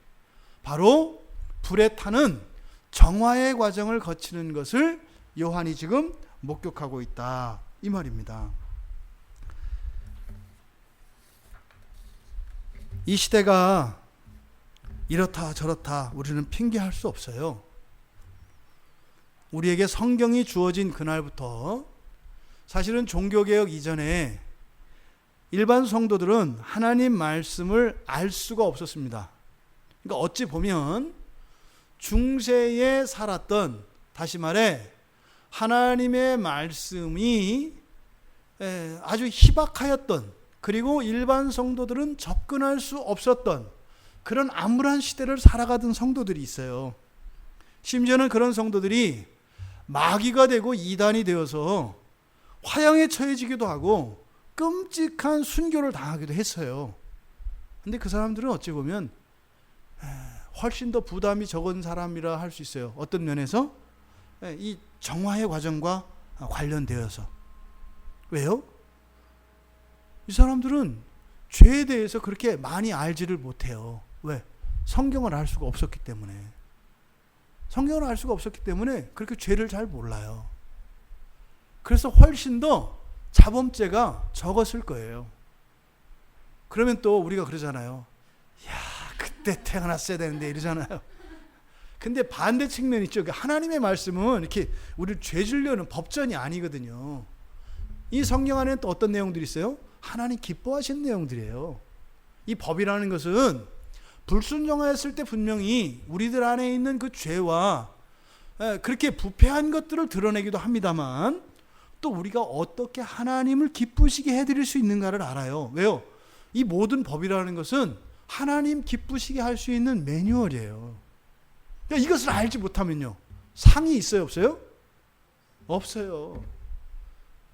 바로 불에 타는 정화의 과정을 거치는 것을 요한이 지금 목격하고 있다 이 말입니다. 이 시대가 이렇다 저렇다 우리는 핑계할 수 없어요. 우리에게 성경이 주어진 그날부터 사실은 종교개혁 이전에 일반 성도들은 하나님 말씀을 알 수가 없었습니다. 그러니까 어찌 보면 중세에 살았던 다시 말해 하나님의 말씀이 아주 희박하였던, 그리고 일반 성도들은 접근할 수 없었던 그런 암울한 시대를 살아가던 성도들이 있어요. 심지어는 그런 성도들이 마귀가 되고 이단이 되어서 화형에 처해지기도 하고 끔찍한 순교를 당하기도 했어요. 근데 그 사람들은 어찌 보면 훨씬 더 부담이 적은 사람이라 할 수 있어요. 어떤 면에서? 이 정화의 과정과 관련되어서. 왜요? 이 사람들은 죄에 대해서 그렇게 많이 알지를 못해요. 왜? 성경을 알 수가 없었기 때문에. 성경을 알 수가 없었기 때문에 그렇게 죄를 잘 몰라요. 그래서 훨씬 더 자범죄가 적었을 거예요. 그러면 또 우리가 그러잖아요. 야, 그때 태어났어야 되는데 이러잖아요. 근데 반대 측면이 있죠. 하나님의 말씀은 이렇게 우리를 죄 주려는 법전이 아니거든요. 이 성경 안에는 또 어떤 내용들이 있어요? 하나님 기뻐하시는 내용들이에요. 이 법이라는 것은 불순종하였을 때 분명히 우리들 안에 있는 그 죄와 그렇게 부패한 것들을 드러내기도 합니다만, 또 우리가 어떻게 하나님을 기쁘시게 해드릴 수 있는가를 알아요. 왜요? 이 모든 법이라는 것은 하나님 기쁘시게 할 수 있는 매뉴얼이에요. 그러니까 이것을 알지 못하면요, 상이 있어요, 없어요? 없어요.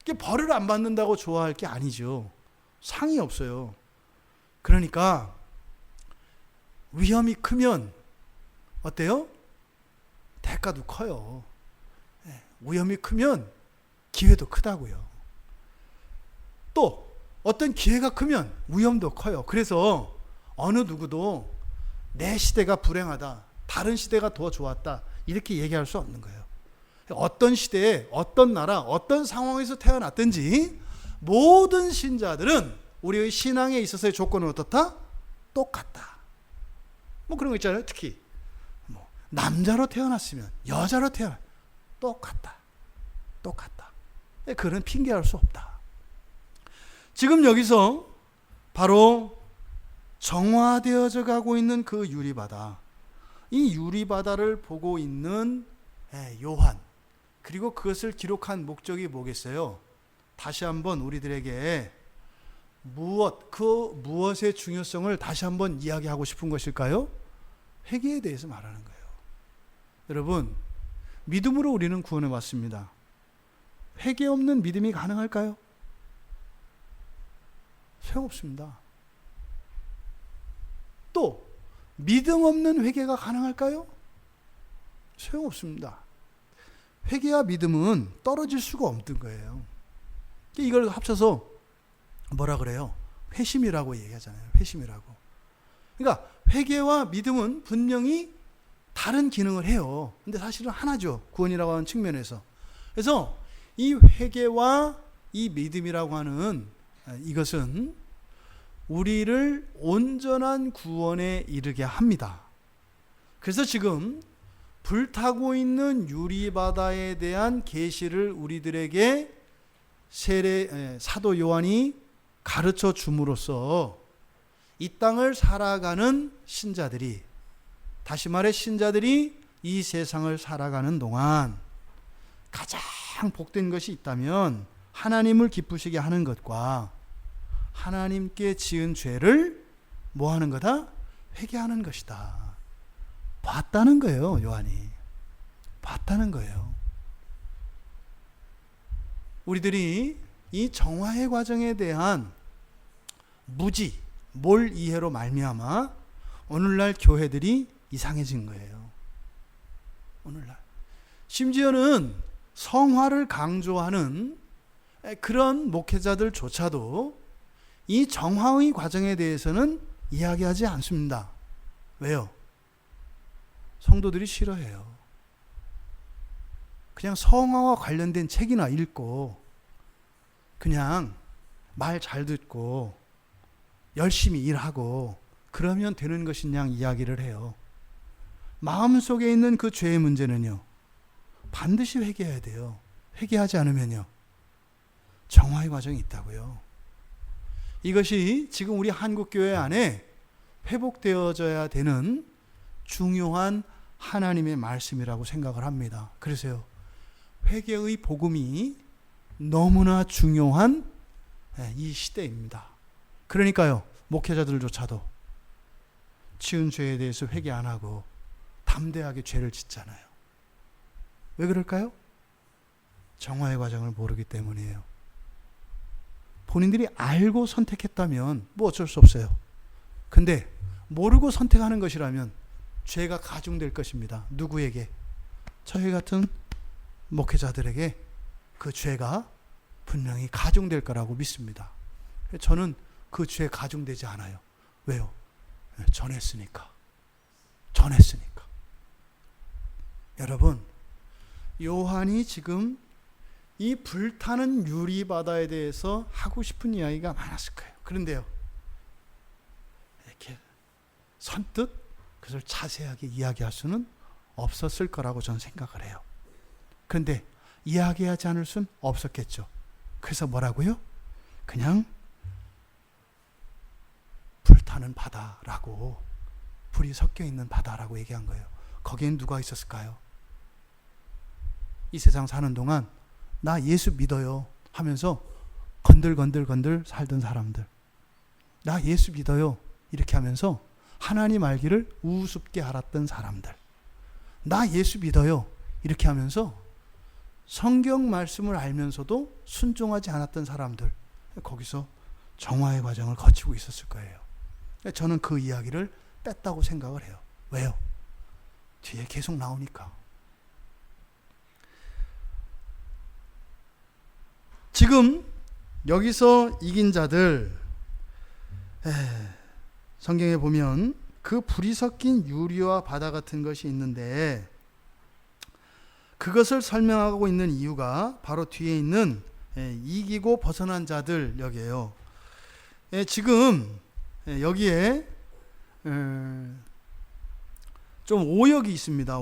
이게 벌을 안 받는다고 좋아할 게 아니죠. 상이 없어요. 그러니까 위험이 크면 어때요? 대가도 커요. 위험이 크면 기회도 크다고요. 또 어떤 기회가 크면 위험도 커요. 그래서 어느 누구도 내 시대가 불행하다, 다른 시대가 더 좋았다, 이렇게 얘기할 수 없는 거예요. 어떤 시대에 어떤 나라 어떤 상황에서 태어났든지 모든 신자들은 우리의 신앙에 있어서의 조건은 어떻다? 똑같다. 뭐 그런 거 있잖아요. 특히 뭐 남자로 태어났으면 여자로 태어나 똑같다. 그런 핑계할 수 없다. 지금 여기서 바로 정화되어져 가고 있는 그 유리바다, 이 유리바다를 보고 있는 요한, 그리고 그것을 기록한 목적이 뭐겠어요? 다시 한번 우리들에게 무엇의 중요성을 다시 한번 이야기하고 싶은 것일까요? 회개에 대해서 말하는 거예요. 여러분, 믿음으로 우리는 구원해 왔습니다. 회개 없는 믿음이 가능할까요? 소용없습니다. 또 믿음 없는 회개가 가능할까요? 소용없습니다. 회개와 믿음은 떨어질 수가 없는 거예요. 이걸 합쳐서 뭐라 그래요? 회심이라고 얘기하잖아요. 회심이라고. 그러니까 회개와 믿음은 분명히 다른 기능을 해요. 근데 사실은 하나죠. 구원이라고 하는 측면에서. 그래서 이 회개와 이 믿음이라고 하는 이것은 우리를 온전한 구원에 이르게 합니다. 그래서 지금 불타고 있는 유리바다에 대한 계시를 우리들에게 사도 요한이 가르쳐 줌으로써 이 땅을 살아가는 신자들이, 다시 말해 신자들이 이 세상을 살아가는 동안 가장 복된 것이 있다면 하나님을 기쁘시게 하는 것과 하나님께 지은 죄를 뭐 하는 거다? 회개하는 것이다. 봤다는 거예요. 요한이 봤다는 거예요. 우리들이 이 정화의 과정에 대한 몰 이해로 말미암아 오늘날 교회들이 이상해진 거예요. 오늘날 심지어는 성화를 강조하는 그런 목회자들조차도 이 정화의 과정에 대해서는 이야기하지 않습니다. 왜요? 성도들이 싫어해요. 그냥 성화와 관련된 책이나 읽고 그냥 말 잘 듣고 열심히 일하고 그러면 되는 것이냐 이야기를 해요. 마음속에 있는 그 죄의 문제는요, 반드시 회개해야 돼요. 회개하지 않으면요, 정화의 과정이 있다고요. 이것이 지금 우리 한국교회 안에 회복되어져야 되는 중요한 하나님의 말씀이라고 생각을 합니다. 그래서요, 회개의 복음이 너무나 중요한 이 시대입니다. 그러니까요, 목회자들조차도 지은 죄에 대해서 회개 안 하고 담대하게 죄를 짓잖아요. 왜 그럴까요? 정화의 과정을 모르기 때문이에요. 본인들이 알고 선택했다면 뭐 어쩔 수 없어요. 근데 모르고 선택하는 것이라면 죄가 가중될 것입니다. 누구에게? 저희 같은 목회자들에게 그 죄가 분명히 가중될 거라고 믿습니다. 저는 그 죄 가중되지 않아요. 왜요? 전했으니까. 여러분, 요한이 지금 이 불타는 유리바다에 대해서 하고 싶은 이야기가 많았을 거예요. 그런데요, 이렇게 선뜻 그것을 자세하게 이야기할 수는 없었을 거라고 저는 생각을 해요. 그런데 이야기하지 않을 수는 없었겠죠. 그래서 뭐라고요? 그냥 불타는 바다라고, 불이 섞여 있는 바다라고 얘기한 거예요. 거기엔 누가 있었을까요? 이 세상 사는 동안 나 예수 믿어요 하면서 건들건들 살던 사람들, 나 예수 믿어요 이렇게 하면서 하나님 알기를 우습게 알았던 사람들, 나 예수 믿어요 이렇게 하면서 성경 말씀을 알면서도 순종하지 않았던 사람들, 거기서 정화의 과정을 거치고 있었을 거예요. 저는 그 이야기를 뺐다고 생각을 해요. 왜요? 뒤에 계속 나오니까. 지금 여기서 이긴 자들, 성경에 보면 그 불이 섞인 유리와 바다 같은 것이 있는데, 그것을 설명하고 있는 이유가 바로 뒤에 있는 이기고 벗어난 자들 여기에요. 지금 여기에 좀 오역이 있습니다.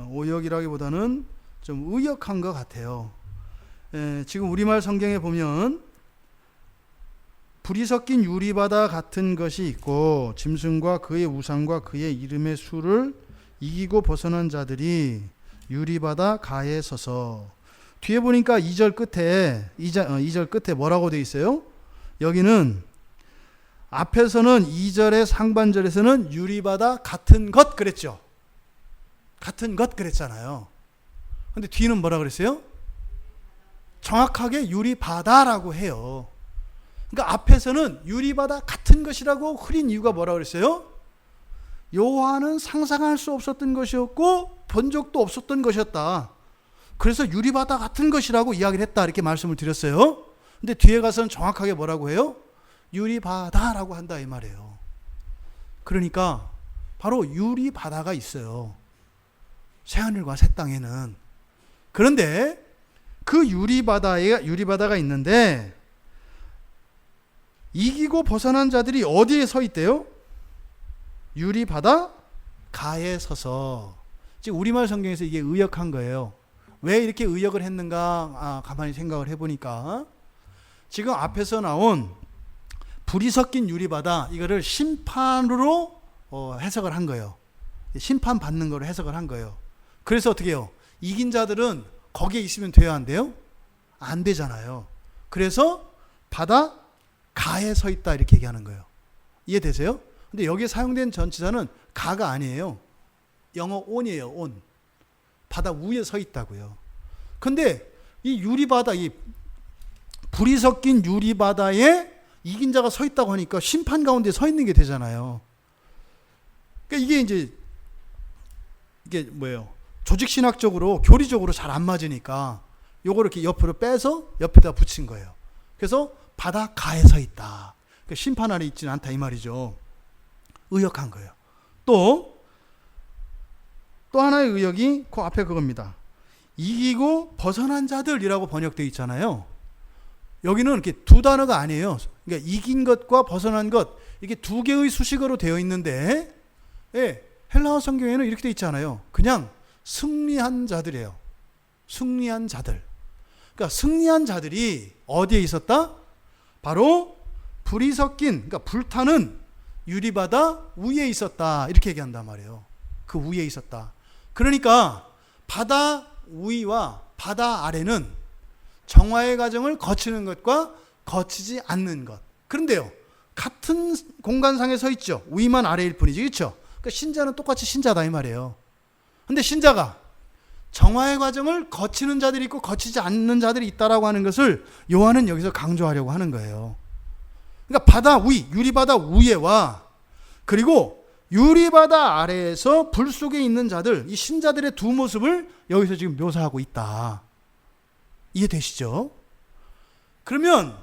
오역이라기보다는 좀 의역한 것 같아요. 지금 우리말 성경에 보면 불이 섞인 유리바다 같은 것이 있고 짐승과 그의 우상과 그의 이름의 수를 이기고 벗어난 자들이 유리바다 가에 서서, 뒤에 보니까 2절 끝에 뭐라고 되어 있어요? 여기는 앞에서는 2절의 상반절에서는 유리바다 같은 것 그랬죠. 같은 것 그랬잖아요. 근데 뒤는 뭐라 그랬어요? 정확하게 유리바다라고 해요. 그러니까 앞에서는 유리바다 같은 것이라고 흐린 이유가 뭐라 그랬어요? 요한은 상상할 수 없었던 것이었고 본 적도 없었던 것이었다. 그래서 유리바다 같은 것이라고 이야기를 했다, 이렇게 말씀을 드렸어요. 근데 뒤에 가서는 정확하게 뭐라고 해요? 유리바다라고 한다 이 말이에요. 그러니까 바로 유리바다가 있어요, 새하늘과 새 땅에는. 그런데 그 유리바다가 있는데 이기고 벗어난 자들이 어디에 서 있대요? 유리바다 가에 서서. 지금 우리말 성경에서 이게 의역한 거예요. 왜 이렇게 의역을 했는가 가만히 생각을 해보니까, 지금 앞에서 나온 불이 섞인 유리바다, 이거를 심판으로 해석을 한 거예요. 심판 받는 거로 해석을 한 거예요. 그래서 어떻게 해요? 이긴 자들은 거기에 있으면 돼야 안 돼요? 안 되잖아요. 그래서 바다 가에 서 있다 이렇게 얘기하는 거예요. 이해되세요? 근데 여기에 사용된 전치사는 가가 아니에요. 영어 on이에요. on. 바다 위에 서 있다고요. 근데 이 유리바다, 이 불이 섞인 유리바다에 이긴 자가 서 있다고 하니까 심판 가운데 서 있는 게 되잖아요. 그러니까 이게 뭐예요? 조직신학적으로, 교리적으로 잘 안 맞으니까 요거를 이렇게 옆으로 빼서 옆에다 붙인 거예요. 그래서 바다 가에 서 있다. 그러니까 심판 아래 있지는 않다 이 말이죠. 의역한 거예요. 또 하나의 의역이 그 앞에 그겁니다. 이기고 벗어난 자들이라고 번역되어 있잖아요. 여기는 이렇게 두 단어가 아니에요. 그러니까 이긴 것과 벗어난 것, 이게 두 개의 수식어로 되어 있는데, 헬라어 성경에는 이렇게 되어 있잖아요. 그냥 승리한 자들이에요. 승리한 자들. 그러니까 승리한 자들이 어디에 있었다? 바로 불이 섞인, 그러니까 불타는 유리바다 위에 있었다, 이렇게 얘기한단 말이에요. 그 위에 있었다. 그러니까 바다 위와 바다 아래는 정화의 과정을 거치는 것과 거치지 않는 것. 그런데요, 같은 공간상에 서 있죠. 위만 아래일 뿐이지, 그렇죠? 그러니까 신자는 똑같이 신자다 이 말이에요. 근데 신자가 정화의 과정을 거치는 자들이 있고 거치지 않는 자들이 있다라고 하는 것을 요한은 여기서 강조하려고 하는 거예요. 그러니까 바다 위, 유리바다 위에와 그리고 유리바다 아래에서 불 속에 있는 자들, 이 신자들의 두 모습을 여기서 지금 묘사하고 있다. 이해되시죠? 그러면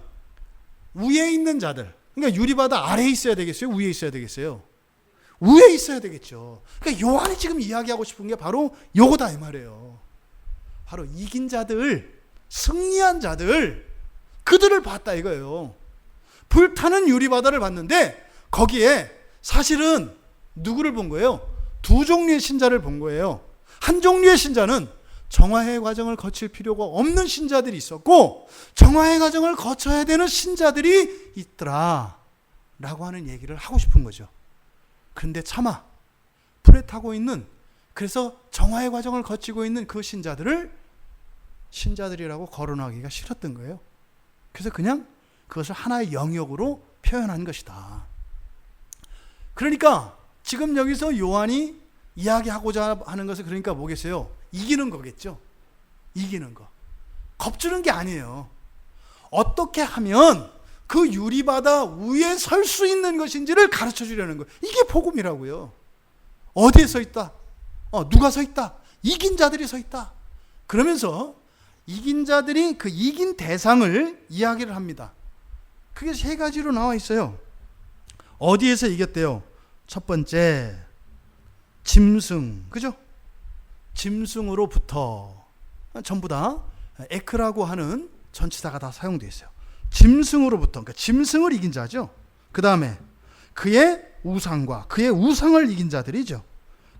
위에 있는 자들, 그러니까 유리바다 아래에 있어야 되겠어요? 위에 있어야 되겠어요? 위에 있어야 되겠죠. 그러니까 요한이 지금 이야기하고 싶은 게 바로 요거다 이 말이에요. 바로 이긴 자들, 승리한 자들, 그들을 봤다 이거예요. 불타는 유리바다를 봤는데 거기에 사실은 누구를 본 거예요? 두 종류의 신자를 본 거예요. 한 종류의 신자는 정화의 과정을 거칠 필요가 없는 신자들이 있었고, 정화의 과정을 거쳐야 되는 신자들이 있더라 라고 하는 얘기를 하고 싶은 거죠. 그런데 차마 불에 타고 있는, 그래서 정화의 과정을 거치고 있는 그 신자들을 신자들이라고 거론하기가 싫었던 거예요. 그래서 그냥 그것을 하나의 영역으로 표현한 것이다. 그러니까 지금 여기서 요한이 이야기하고자 하는 것은 그러니까 뭐겠어요? 이기는 거겠죠. 이기는 거. 겁주는 게 아니에요. 어떻게 하면 그 유리바다 위에 설 수 있는 것인지를 가르쳐 주려는 거예요. 이게 복음이라고요. 어디에 서 있다? 누가 서 있다? 이긴 자들이 서 있다. 그러면서 이긴 자들이 그 이긴 대상을 이야기를 합니다. 그게 세 가지로 나와 있어요. 어디에서 이겼대요? 첫 번째, 짐승. 그죠? 짐승으로부터. 전부 다 에크라고 하는 전치사가 다 사용되어 있어요. 짐승으로부터. 그러니까 짐승을 이긴 자죠. 그 다음에 그의 우상과 그의 우상을 이긴 자들이죠.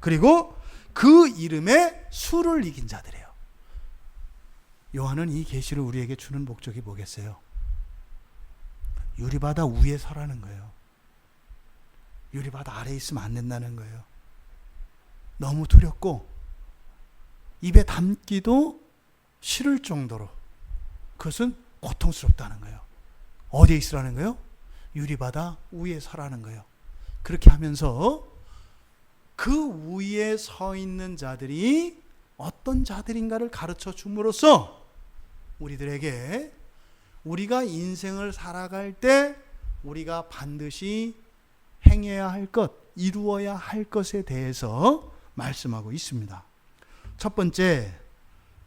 그리고 그 이름의 수를 이긴 자들이에요. 요한은 이 계시를 우리에게 주는 목적이 뭐겠어요? 유리바다 위에 서라는 거예요. 유리바다 아래에 있으면 안 된다는 거예요. 너무 두렵고 입에 담기도 싫을 정도로 그것은 고통스럽다는 거예요. 어디에 있으라는 거예요? 유리바다 위에 서라는 거예요. 그렇게 하면서 그 위에 서 있는 자들이 어떤 자들인가를 가르쳐 줌으로써 우리들에게 우리가 인생을 살아갈 때 우리가 반드시 행해야 할 것, 이루어야 할 것에 대해서 말씀하고 있습니다. 첫 번째,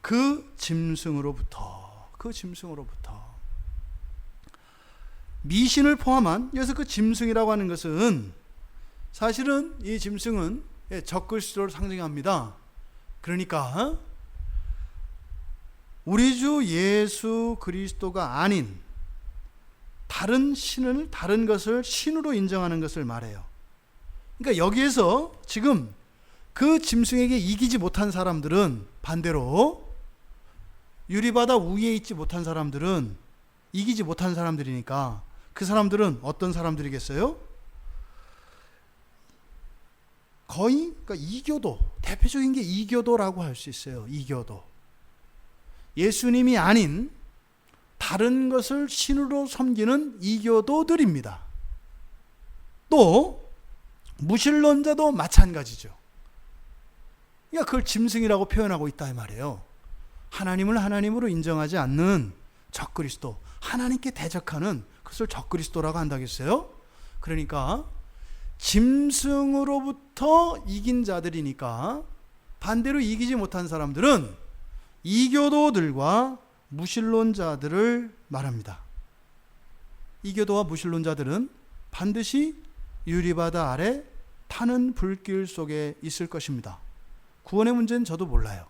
그 짐승으로부터. 미신을 포함한, 여기서 그 짐승이라고 하는 것은 사실은 이 짐승은 적그리스도를 상징합니다. 그러니까 우리 주 예수 그리스도가 아닌 다른 신을, 다른 것을 신으로 인정하는 것을 말해요. 그러니까 여기에서 지금 그 짐승에게 이기지 못한 사람들은 반대로 유리바다 위에 있지 못한 사람들은 이기지 못한 사람들이니까 그 사람들은 어떤 사람들이겠어요? 거의 그러니까 이교도, 대표적인 게 이교도라고 할 수 있어요. 이교도. 예수님이 아닌 다른 것을 신으로 섬기는 이교도들입니다. 또 무신론자도 마찬가지죠. 그러니까 그걸 짐승이라고 표현하고 있다 이 말이에요. 하나님을 하나님으로 인정하지 않는 적그리스도, 하나님께 대적하는 그것을 적그리스도라고 한다겠어요? 그러니까 짐승으로부터 이긴 자들이니까 반대로 이기지 못한 사람들은 이교도들과 무신론자들을 말합니다. 이교도와 무신론자들은 반드시 유리바다 아래 타는 불길 속에 있을 것입니다. 구원의 문제는 저도 몰라요.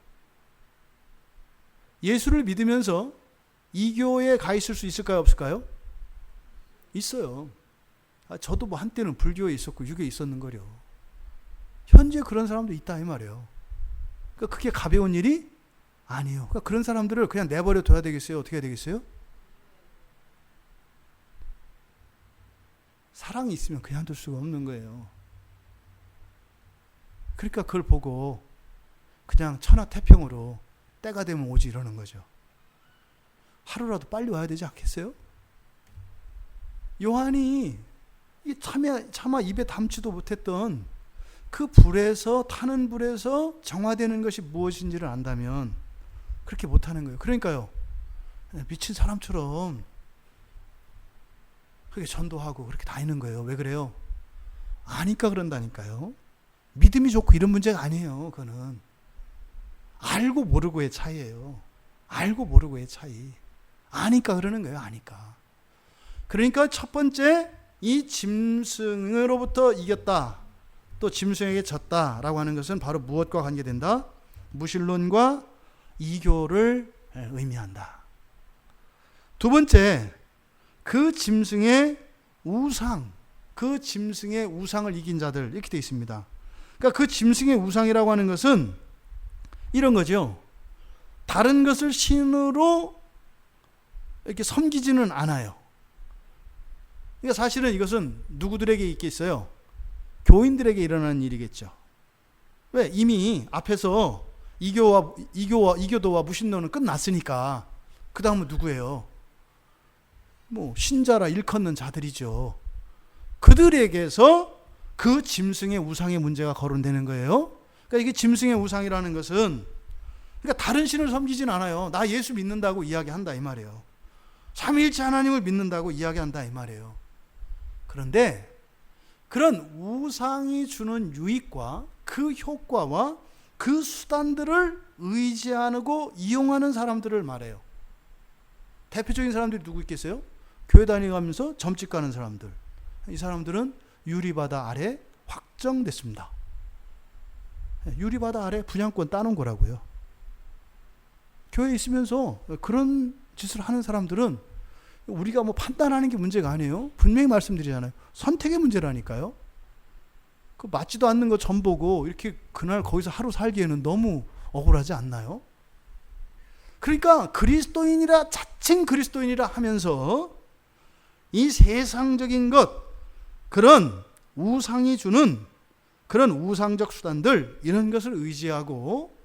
예수를 믿으면서 이교에 가 있을 수 있을까요? 없을까요? 있어요. 저도 뭐 한때는 불교에 있었고 유교에 있었는 거요. 현재 그런 사람도 있다 이 말이에요. 그러니까 그게 가벼운 일이 아니에요. 그러니까 그런 사람들을 그냥 내버려 둬야 되겠어요? 어떻게 해야 되겠어요? 사랑이 있으면 그냥 둘 수가 없는 거예요. 그러니까 그걸 보고 그냥 천하태평으로 때가 되면 오지 이러는 거죠. 하루라도 빨리 와야 되지 않겠어요? 요한이 이 차마 입에 담지도 못했던 그 불에서, 타는 불에서 정화되는 것이 무엇인지를 안다면 그렇게 못하는 거예요. 그러니까요, 미친 사람처럼 그렇게 전도하고 그렇게 다니는 거예요. 왜 그래요? 아니까 그런다니까요. 믿음이 좋고 이런 문제가 아니에요. 그거는 알고 모르고의 차이예요. 알고 모르고의 차이. 아니까 그러는 거예요. 아니까. 그러니까 첫 번째, 이 짐승으로부터 이겼다, 또 짐승에게 졌다라고 하는 것은 바로 무엇과 관계된다? 무신론과 이교를 의미한다. 두 번째, 그 짐승의 우상, 그 짐승의 우상을 이긴 자들, 이렇게 되어 있습니다. 그러니까 그 짐승의 우상이라고 하는 것은 이런 거죠. 다른 것을 신으로 이렇게 섬기지는 않아요. 그러니까 사실은 이것은 누구들에게 있겠어요? 교인들에게 일어나는 일이겠죠. 왜? 이미 앞에서 이교도와 무신론은 끝났으니까 그 다음은 누구예요? 뭐 신자라 일컫는 자들이죠. 그들에게서 그 짐승의 우상의 문제가 거론되는 거예요. 그러니까 이게 짐승의 우상이라는 것은, 그러니까 다른 신을 섬기진 않아요. 나 예수 믿는다고 이야기한다 이 말이에요. 삼위일체 하나님을 믿는다고 이야기한다 이 말이에요. 그런데 그런 우상이 주는 유익과 그 효과와 그 수단들을 의지하고 이용하는 사람들을 말해요. 대표적인 사람들이 누구 있겠어요? 교회 다니면서 점집 가는 사람들. 이 사람들은 유리바다 아래 확정됐습니다. 유리바다 아래 분양권 따놓은 거라고요. 교회에 있으면서 그런 짓을 하는 사람들은 우리가 뭐 판단하는 게 문제가 아니에요. 분명히 말씀드리잖아요. 선택의 문제라니까요. 그 맞지도 않는 거 전 보고 이렇게 그날 거기서 하루 살기에는 너무 억울하지 않나요? 그러니까 그리스도인이라, 자칭 그리스도인이라 하면서 이 세상적인 것, 그런 우상이 주는 그런 우상적 수단들, 이런 것을 의지하고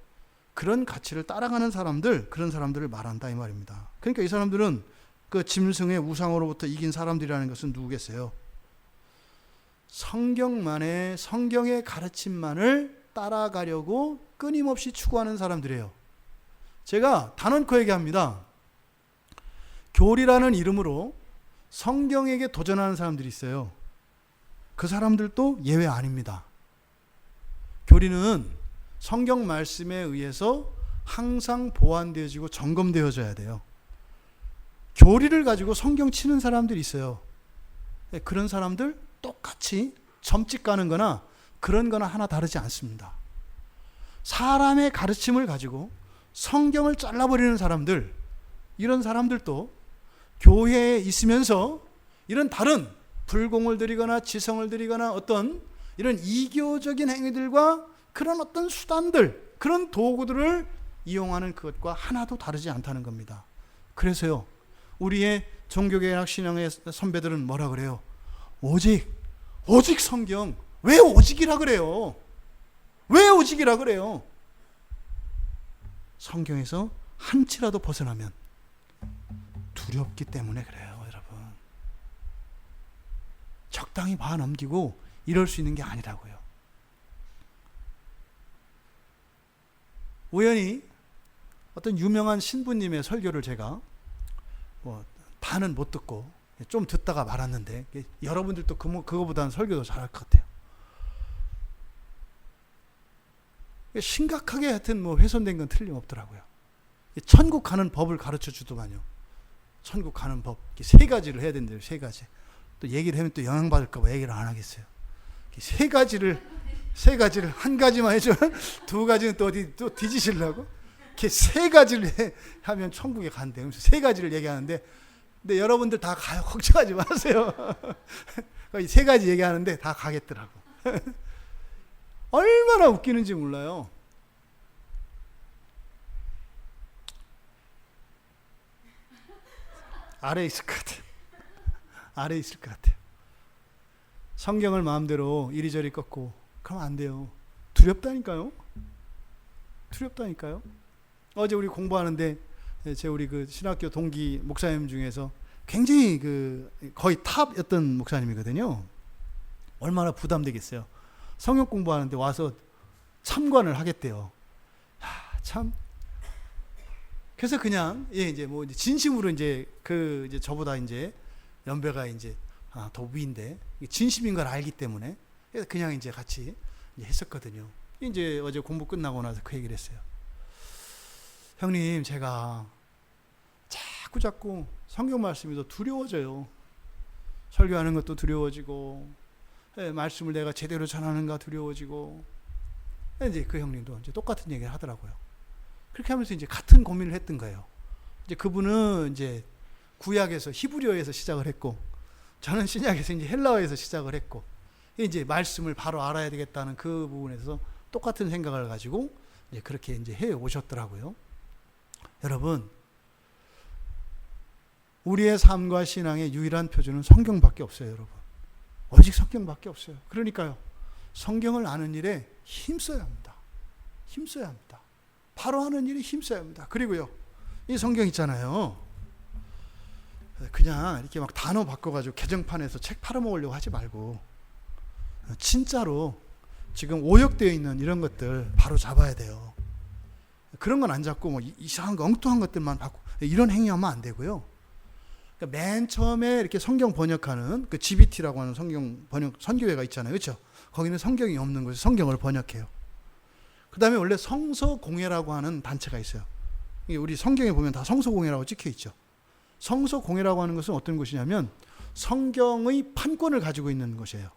그런 가치를 따라가는 사람들, 그런 사람들을 말한다 이 말입니다. 그러니까 이 사람들은 그 짐승의 우상으로부터 이긴 사람들이라는 것은 누구겠어요? 성경만의, 성경의 가르침만을 따라가려고 끊임없이 추구하는 사람들이에요. 제가 단언코 얘기합니다. 교리라는 이름으로 성경에게 도전하는 사람들이 있어요. 그 사람들도 예외 아닙니다. 교리는 성경 말씀에 의해서 항상 보완되어지고 점검되어져야 돼요. 교리를 가지고 성경 치는 사람들이 있어요. 그런 사람들 똑같이 점집 가는 거나 그런 거나 하나 다르지 않습니다. 사람의 가르침을 가지고 성경을 잘라버리는 사람들, 이런 사람들도 교회에 있으면서 이런 다른 불공을 들이거나 지성을 들이거나 어떤 이런 이교적인 행위들과 그런 어떤 수단들, 그런 도구들을 이용하는 그것과 하나도 다르지 않다는 겁니다. 그래서요, 우리의 종교개혁 신앙의 선배들은 뭐라 그래요? 오직 성경. 왜 오직이라 그래요? 왜 오직이라 그래요? 성경에서 한치라도 벗어나면 두렵기 때문에 그래요, 여러분. 적당히 봐 넘기고 이럴 수 있는 게 아니라고요. 우연히 어떤 유명한 신부님의 설교를 제가 반은 못 듣고 좀 듣다가 말았는데, 여러분들도 그거보다는 설교도 잘할 것 같아요. 심각하게 하여튼 훼손된 건 틀림없더라고요. 천국 가는 법을 가르쳐 주더만요. 천국 가는 법, 세 가지를 해야 된대요. 세 가지. 또 얘기를 하면 또 영향받을까 봐 얘기를 안 하겠어요. 세 가지를 한 가지만 해줘. 두 가지는 또 어디 또 뒤지시려고? 이렇게 세 가지를 하면 천국에 간대요. 세 가지를 얘기하는데, 근데 여러분들 다 가요. 걱정하지 마세요. 이 세 가지 얘기하는데 다 가겠더라고. 얼마나 웃기는지 몰라요. 아래에 있을 것 같아요. 아래에 있을 것 같아요. 성경을 마음대로 이리저리 꺾고 그러면 안 돼요. 두렵다니까요. 두렵다니까요. 어제 우리 공부하는데 우리 그 신학교 동기 목사님 중에서 굉장히 거의 탑이었던 목사님이거든요. 얼마나 부담되겠어요. 성경 공부하는데 와서 참관을 하겠대요. 참. 그래서 그냥 이제 진심으로 이제 저보다 이제 연배가 이제 더 위인데 진심인 걸 알기 때문에 그래서 그냥 이제 같이 했었거든요. 이제 어제 공부 끝나고 나서 그 얘기를 했어요. 형님, 제가 자꾸 성경 말씀이 더 두려워져요. 설교하는 것도 두려워지고, 말씀을 내가 제대로 전하는가 두려워지고. 이제 그 형님도 이제 똑같은 얘기를 하더라고요. 그렇게 하면서 이제 같은 고민을 했던 거예요. 이제 그분은 이제 구약에서 히브리어에서 시작을 했고, 저는 신약에서 이제 헬라어에서 시작을 했고, 이제 말씀을 바로 알아야 되겠다는 그 부분에서 똑같은 생각을 가지고 이제 그렇게 이제 해 오셨더라고요. 여러분, 우리의 삶과 신앙의 유일한 표준은 성경밖에 없어요, 여러분. 오직 성경밖에 없어요. 그러니까요, 성경을 아는 일에 힘써야 합니다. 힘써야 합니다. 바로 하는 일에 힘써야 합니다. 그리고요, 이 성경 있잖아요. 그냥 이렇게 막 단어 바꿔가지고 개정판에서 책 팔아먹으려고 하지 말고, 진짜로 지금 오역되어 있는 이런 것들 바로 잡아야 돼요. 그런 건 안 잡고 뭐 이상한 거 엉뚱한 것들만 받고 이런 행위하면 안 되고요. 그러니까 맨 처음에 이렇게 성경 번역하는 그 GBT라고 하는 성경 번역 선교회가 있잖아요, 그렇죠? 거기는 성경이 없는 곳에 성경을 번역해요. 그 다음에 원래 성서공회라고 하는 단체가 있어요. 우리 성경에 보면 다 성서공회라고 찍혀 있죠. 성서공회라고 하는 것은 어떤 곳이냐면 성경의 판권을 가지고 있는 곳이에요.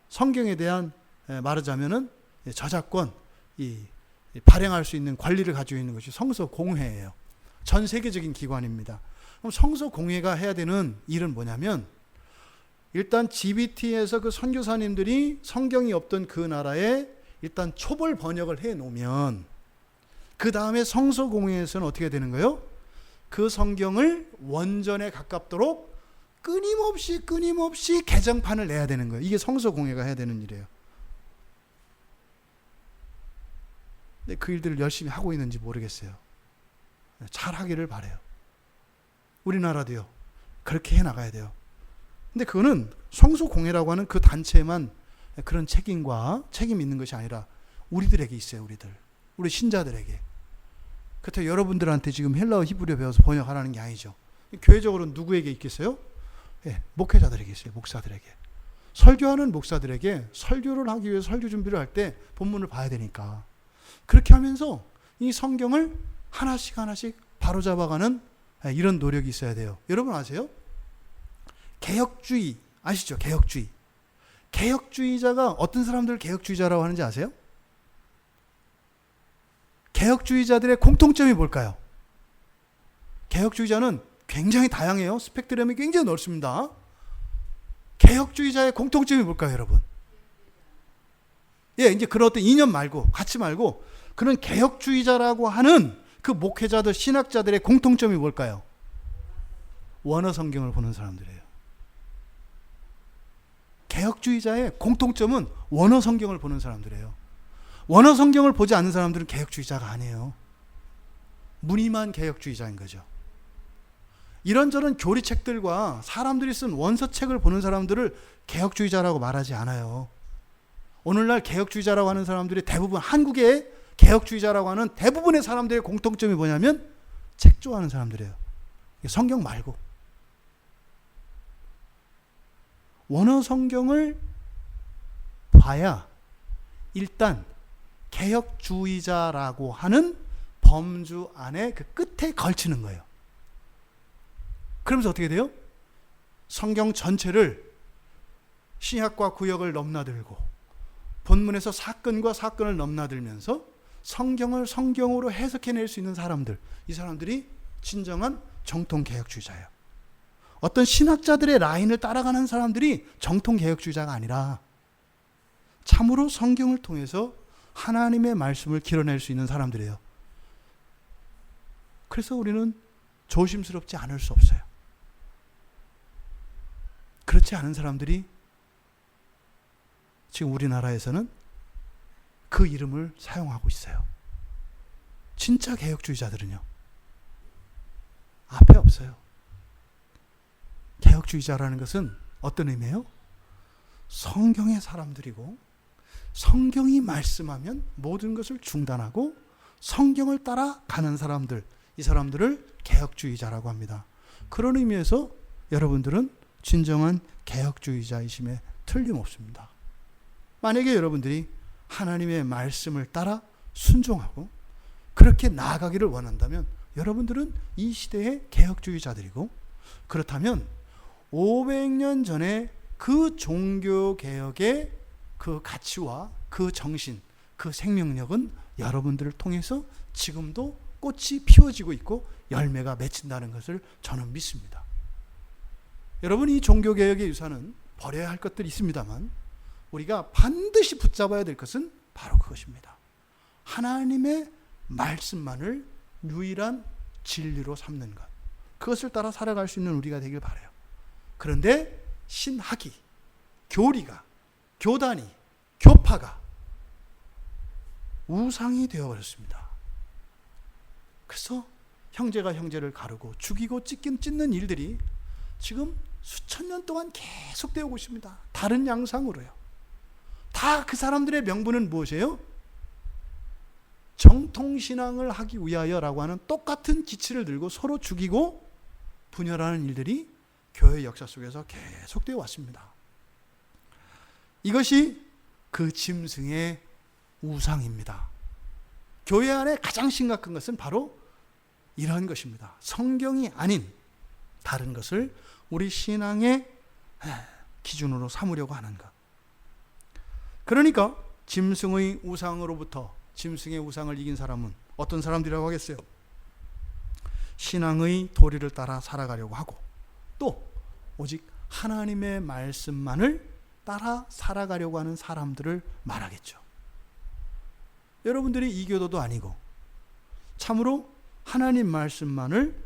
성경에 대한 말하자면은 저작권, 발행할 수 있는 권리를 가지고 있는 것이 성서공회예요. 전 세계적인 기관입니다. 그럼 성서공회가 해야 되는 일은 뭐냐면, 일단 GBT에서 그 선교사님들이 성경이 없던 그 나라에 일단 초벌 번역을 해 놓으면, 그 다음에 성서공회에서는 어떻게 되는 거예요? 그 성경을 원전에 가깝도록 끊임없이 개정판을 내야 되는 거예요. 이게 성서공회가 해야 되는 일이에요. 근데 그 일들을 열심히 하고 있는지 모르겠어요. 잘 하기를 바라요. 우리나라도요, 그렇게 해나가야 돼요. 근데 그거는 성서공회라고 하는 그 단체만 그런 책임이 있는 것이 아니라 우리들에게 있어요. 우리 신자들에게. 그렇다고 여러분들한테 지금 헬라어 히브리어 배워서 번역하라는 게 아니죠. 교회적으로는 누구에게 있겠어요? 목회자들에게 있어요. 목사들에게. 설교하는 목사들에게 설교를 하기 위해서 설교 준비를 할 때 본문을 봐야 되니까, 그렇게 하면서 이 성경을 하나씩 바로잡아가는 이런 노력이 있어야 돼요. 여러분 아세요? 개혁주의 아시죠? 개혁주의자가 어떤 사람들을 개혁주의자라고 하는지 아세요? 개혁주의자들의 공통점이 뭘까요? 개혁주의자는 굉장히 다양해요. 스펙트럼이 굉장히 넓습니다. 개혁주의자의 공통점이 뭘까요, 여러분? 이제 그런 어떤 이념 말고, 가치 말고, 그런 개혁주의자라고 하는 그 목회자들, 신학자들의 공통점이 뭘까요? 원어 성경을 보는 사람들이에요. 개혁주의자의 공통점은 원어 성경을 보는 사람들이에요. 원어 성경을 보지 않는 사람들은 개혁주의자가 아니에요. 무늬만 개혁주의자인 거죠. 이런저런 교리책들과 사람들이 쓴 원서책을 보는 사람들을 개혁주의자라고 말하지 않아요. 오늘날 개혁주의자라고 하는 사람들이 대부분, 한국의 개혁주의자라고 하는 대부분의 사람들의 공통점이 뭐냐면 책 좋아하는 사람들이에요. 성경 말고. 원어 성경을 봐야 일단 개혁주의자라고 하는 범주 안에 그 끝에 걸치는 거예요. 그러면서 어떻게 돼요? 성경 전체를 신약과 구약을 넘나들고 본문에서 사건과 사건을 넘나들면서 성경을 성경으로 해석해낼 수 있는 사람들, 이 사람들이 진정한 정통 개혁주의자예요. 어떤 신학자들의 라인을 따라가는 사람들이 정통 개혁주의자가 아니라 참으로 성경을 통해서 하나님의 말씀을 길어낼 수 있는 사람들이에요. 그래서 우리는 조심스럽지 않을 수 없어요. 그렇지 않은 사람들이 지금 우리나라에서는 그 이름을 사용하고 있어요. 진짜 개혁주의자들은요, 앞에 없어요. 개혁주의자라는 것은 어떤 의미예요? 성경의 사람들이고 성경이 말씀하면 모든 것을 중단하고 성경을 따라가는 사람들, 이 사람들을 개혁주의자라고 합니다. 그런 의미에서 여러분들은 진정한 개혁주의자이심에 틀림없습니다. 만약에 여러분들이 하나님의 말씀을 따라 순종하고 그렇게 나아가기를 원한다면 여러분들은 이 시대의 개혁주의자들이고, 그렇다면 500년 전에 그 종교개혁의 그 가치와 그 정신, 그 생명력은 여러분들을 통해서 지금도 꽃이 피워지고 있고 열매가 맺힌다는 것을 저는 믿습니다. 여러분, 이 종교개혁의 유산은 버려야 할 것들이 있습니다만 우리가 반드시 붙잡아야 될 것은 바로 그것입니다. 하나님의 말씀만을 유일한 진리로 삼는 것, 그것을 따라 살아갈 수 있는 우리가 되길 바라요. 그런데 신학이, 교리가, 교단이, 교파가 우상이 되어버렸습니다. 그래서 형제가 형제를 가르고 죽이고 찢는 일들이 지금 수천 년 동안 계속되고 있습니다. 다른 양상으로요. 다 그 사람들의 명분은 무엇이에요? 정통신앙을 하기 위하여라고 하는 똑같은 기치를 들고 서로 죽이고 분열하는 일들이 교회 역사 속에서 계속되어 왔습니다. 이것이 그 짐승의 우상입니다. 교회 안에 가장 심각한 것은 바로 이러한 것입니다. 성경이 아닌 다른 것을 우리 신앙의 기준으로 삼으려고 하는 것. 그러니까 짐승의 우상으로부터, 짐승의 우상을 이긴 사람은 어떤 사람들이라고 하겠어요? 신앙의 도리를 따라 살아가려고 하고 또 오직 하나님의 말씀만을 따라 살아가려고 하는 사람들을 말하겠죠. 여러분들이 이교도도 아니고 참으로 하나님 말씀만을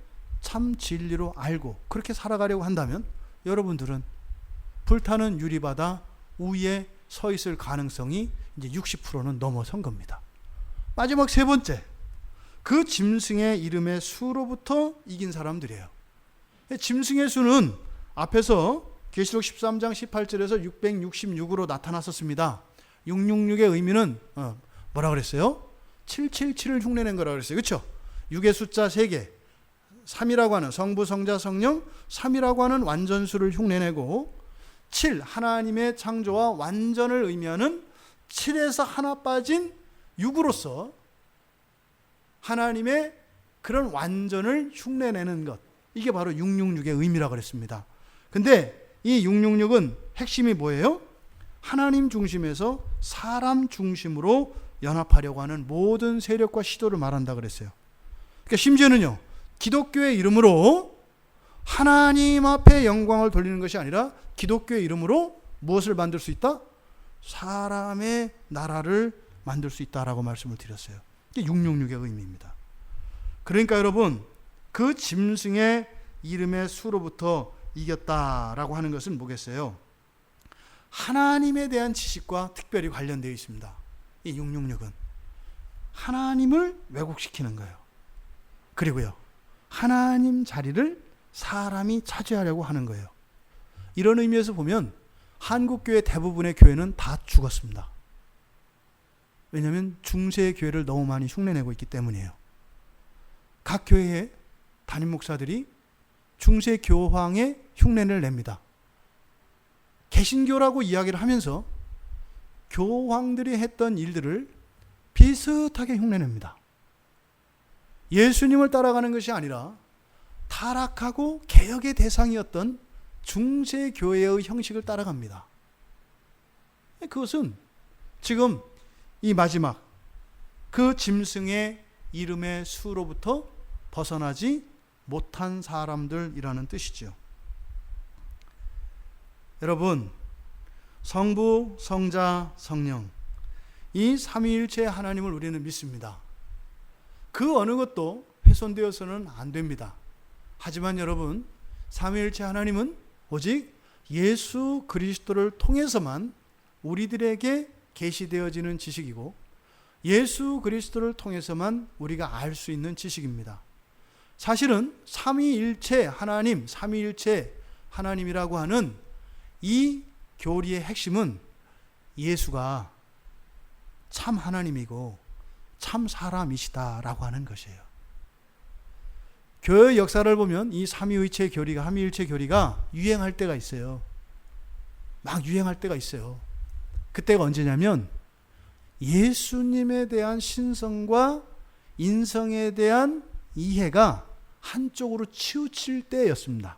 참 진리로 알고 그렇게 살아가려고 한다면 여러분들은 불타는 유리바다 위에 서 있을 가능성이 이제 60%는 넘어선 겁니다. 마지막 세 번째, 그 짐승의 이름의 수로부터 이긴 사람들이에요. 짐승의 수는 앞에서 계시록 13장 18절에서 666으로 나타났었습니다. 666의 의미는 뭐라 그랬어요? 777을 흉내낸 거라고 그랬어요. 그렇죠? 6의 숫자 3개, 3이라고 하는 성부, 성자, 성령 3이라고 하는 완전수를 흉내내고 7, 하나님의 창조와 완전을 의미하는 7에서 하나 빠진 6으로서 하나님의 그런 완전을 흉내내는 것, 이게 바로 666의 의미라고 그랬습니다. 근데 이 666은 핵심이 뭐예요? 하나님 중심에서 사람 중심으로 연합하려고 하는 모든 세력과 시도를 말한다 그랬어요. 그러니까 심지어는요, 기독교의 이름으로 하나님 앞에 영광을 돌리는 것이 아니라 기독교의 이름으로 무엇을 만들 수 있다? 사람의 나라를 만들 수 있다라고 말씀을 드렸어요. 이게 666의 의미입니다. 그러니까 여러분, 그 짐승의 이름의 수로부터 이겼다라고 하는 것은 뭐겠어요? 하나님에 대한 지식과 특별히 관련되어 있습니다. 이 666은 하나님을 왜곡시키는 거예요. 그리고요, 하나님 자리를 사람이 차지하려고 하는 거예요. 이런 의미에서 보면 한국교회 대부분의 교회는 다 죽었습니다. 왜냐하면 중세 교회를 너무 많이 흉내내고 있기 때문이에요. 각 교회의 담임 목사들이 중세 교황의 흉내를 냅니다. 개신교라고 이야기를 하면서 교황들이 했던 일들을 비슷하게 흉내냅니다. 예수님을 따라가는 것이 아니라 타락하고 개혁의 대상이었던 중세 교회의 형식을 따라갑니다. 그것은 지금 이 마지막 그 짐승의 이름의 수로부터 벗어나지 못한 사람들이라는 뜻이죠. 여러분, 성부, 성자, 성령, 이 삼위일체 하나님을 우리는 믿습니다. 그 어느 것도 훼손되어서는 안 됩니다. 하지만 여러분, 삼위일체 하나님은 오직 예수 그리스도를 통해서만 우리들에게 계시되어지는 지식이고, 예수 그리스도를 통해서만 우리가 알 수 있는 지식입니다. 사실은 삼위일체 하나님, 삼위일체 하나님이라고 하는 이 교리의 핵심은 예수가 참 하나님이고 참 사람이시다라고 하는 것이에요. 교회 역사를 보면 이 삼위일체 교리가, 삼위일체 교리가 유행할 때가 있어요. 막 유행할 때가 있어요. 그때가 언제냐면 예수님에 대한 신성과 인성에 대한 이해가 한쪽으로 치우칠 때였습니다.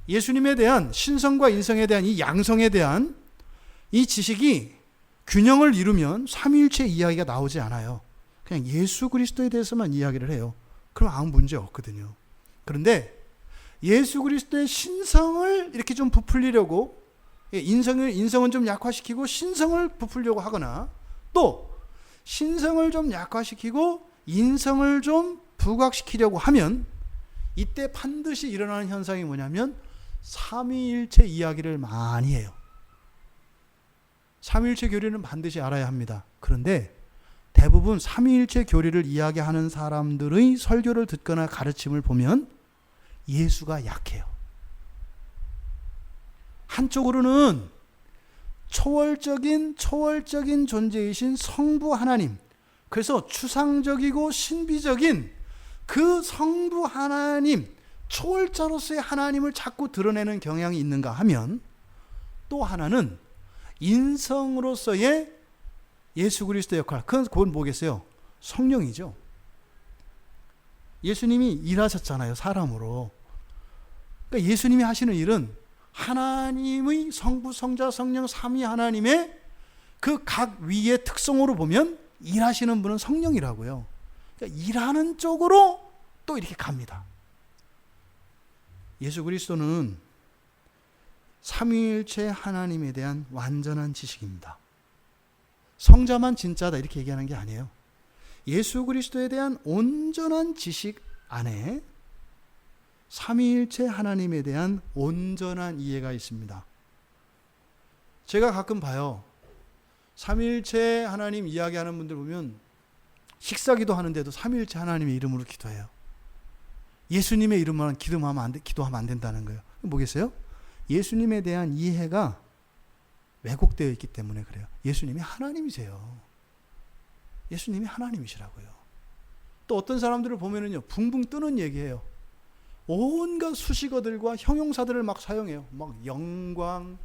예수님에 대한 신성과 인성에 대한 이 양성에 대한 이 지식이 균형을 이루면 삼위일체 이야기가 나오지 않아요. 그냥 예수 그리스도에 대해서만 이야기를 해요. 그럼 아무 문제 없거든요. 그런데 예수 그리스도의 신성을 이렇게 좀 부풀리려고, 인성은 좀 약화시키고 신성을 부풀려고 하거나, 또 신성을 좀 약화시키고 인성을 좀 부각시키려고 하면 이때 반드시 일어나는 현상이 뭐냐면 삼위일체 이야기를 많이 해요. 삼위일체 교리는 반드시 알아야 합니다. 그런데 대부분 삼위일체 교리를 이야기하는 사람들의 설교를 듣거나 가르침을 보면 예수가 약해요. 한쪽으로는 초월적인 존재이신 성부 하나님, 그래서 추상적이고 신비적인 그 성부 하나님, 초월자로서의 하나님을 자꾸 드러내는 경향이 있는가 하면, 또 하나는 인성으로서의 예수 그리스도 역할, 그건 뭐겠어요? 성령이죠. 예수님이 일하셨잖아요, 사람으로. 그러니까 예수님이 하시는 일은 하나님의 성부, 성자, 성령, 삼위 하나님의 그 각 위의 특성으로 보면 일하시는 분은 성령이라고요. 그러니까 일하는 쪽으로 또 이렇게 갑니다. 예수 그리스도는 삼위일체 하나님에 대한 완전한 지식입니다. 성자만 진짜다 이렇게 얘기하는 게 아니에요. 예수 그리스도에 대한 온전한 지식 안에 삼위일체 하나님에 대한 온전한 이해가 있습니다. 제가 가끔 봐요. 삼위일체 하나님 이야기하는 분들 보면 식사기도 하는데도 삼위일체 하나님의 이름으로 기도해요. 예수님의 이름만 기도하면 안 된다는 거예요. 뭐겠어요? 예수님에 대한 이해가 왜곡되어 있기 때문에 그래요. 예수님이 하나님이세요. 예수님이 하나님이시라고요. 또 어떤 사람들을 보면은요, 붕붕 뜨는 얘기해요. 온갖 수식어들과 형용사들을 막 사용해요. 막 영광,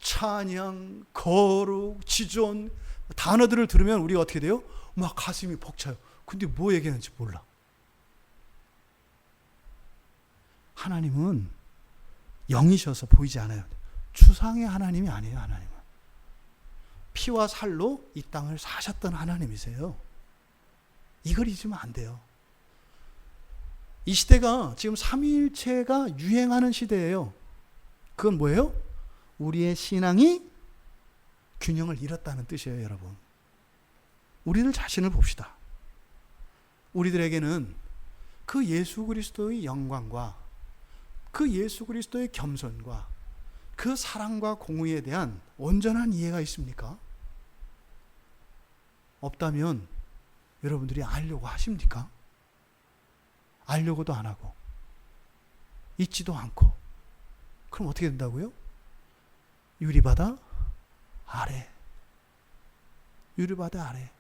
찬양, 거룩, 지존, 단어들을 들으면 우리가 어떻게 돼요? 막 가슴이 벅차요. 근데 뭐 얘기하는지 몰라. 하나님은 영이셔서 보이지 않아요. 추상의 하나님이 아니에요. 하나님은 피와 살로 이 땅을 사셨던 하나님이세요. 이걸 잊으면 안 돼요. 이 시대가 지금 삼위일체가 유행하는 시대예요. 그건 뭐예요? 우리의 신앙이 균형을 잃었다는 뜻이에요, 여러분. 우리들 자신을 봅시다. 우리들에게는 그 예수 그리스도의 영광과 그 예수 그리스도의 겸손과 그 사랑과 공의에 대한 온전한 이해가 있습니까? 없다면 여러분들이 알려고 하십니까? 알려고도 안 하고 잊지도 않고, 그럼 어떻게 된다고요? 유리바다 아래, 유리바다 아래.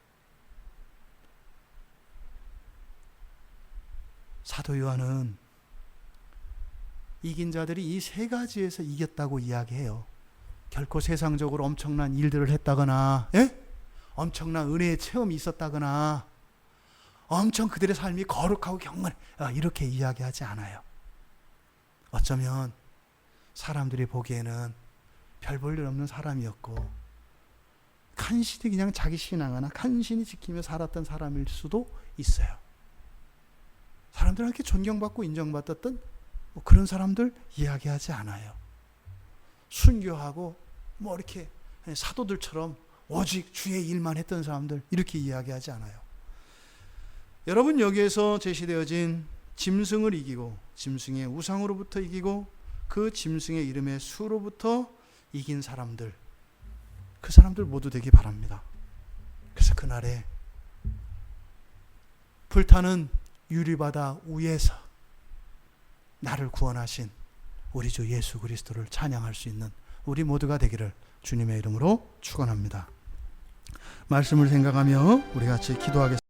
사도 요한은 이긴 자들이 이 세 가지에서 이겼다고 이야기해요. 결코 세상적으로 엄청난 일들을 했다거나, 엄청난 은혜의 체험이 있었다거나, 엄청 그들의 삶이 거룩하고 경건해, 이렇게 이야기하지 않아요. 어쩌면 사람들이 보기에는 별 볼 일 없는 사람이었고 간신히 그냥 자기 신앙 하나 간신히 지키며 살았던 사람일 수도 있어요. 사람들한테 존경받고 인정받았던 그런 사람들 이야기하지 않아요. 순교하고 이렇게 사도들처럼 오직 주의 일만 했던 사람들 이렇게 이야기하지 않아요. 여러분, 여기에서 제시되어진 짐승을 이기고 짐승의 우상으로부터 이기고 그 짐승의 이름의 수로부터 이긴 사람들, 그 사람들 모두 되기 바랍니다. 그 그래서 그날에 불타는 유리바다 위에서 나를 구원하신 우리 주 예수 그리스도를 찬양할 수 있는 우리 모두가 되기를 주님의 이름으로 축원합니다. 말씀을 생각하며 우리 같이 기도하겠습니다.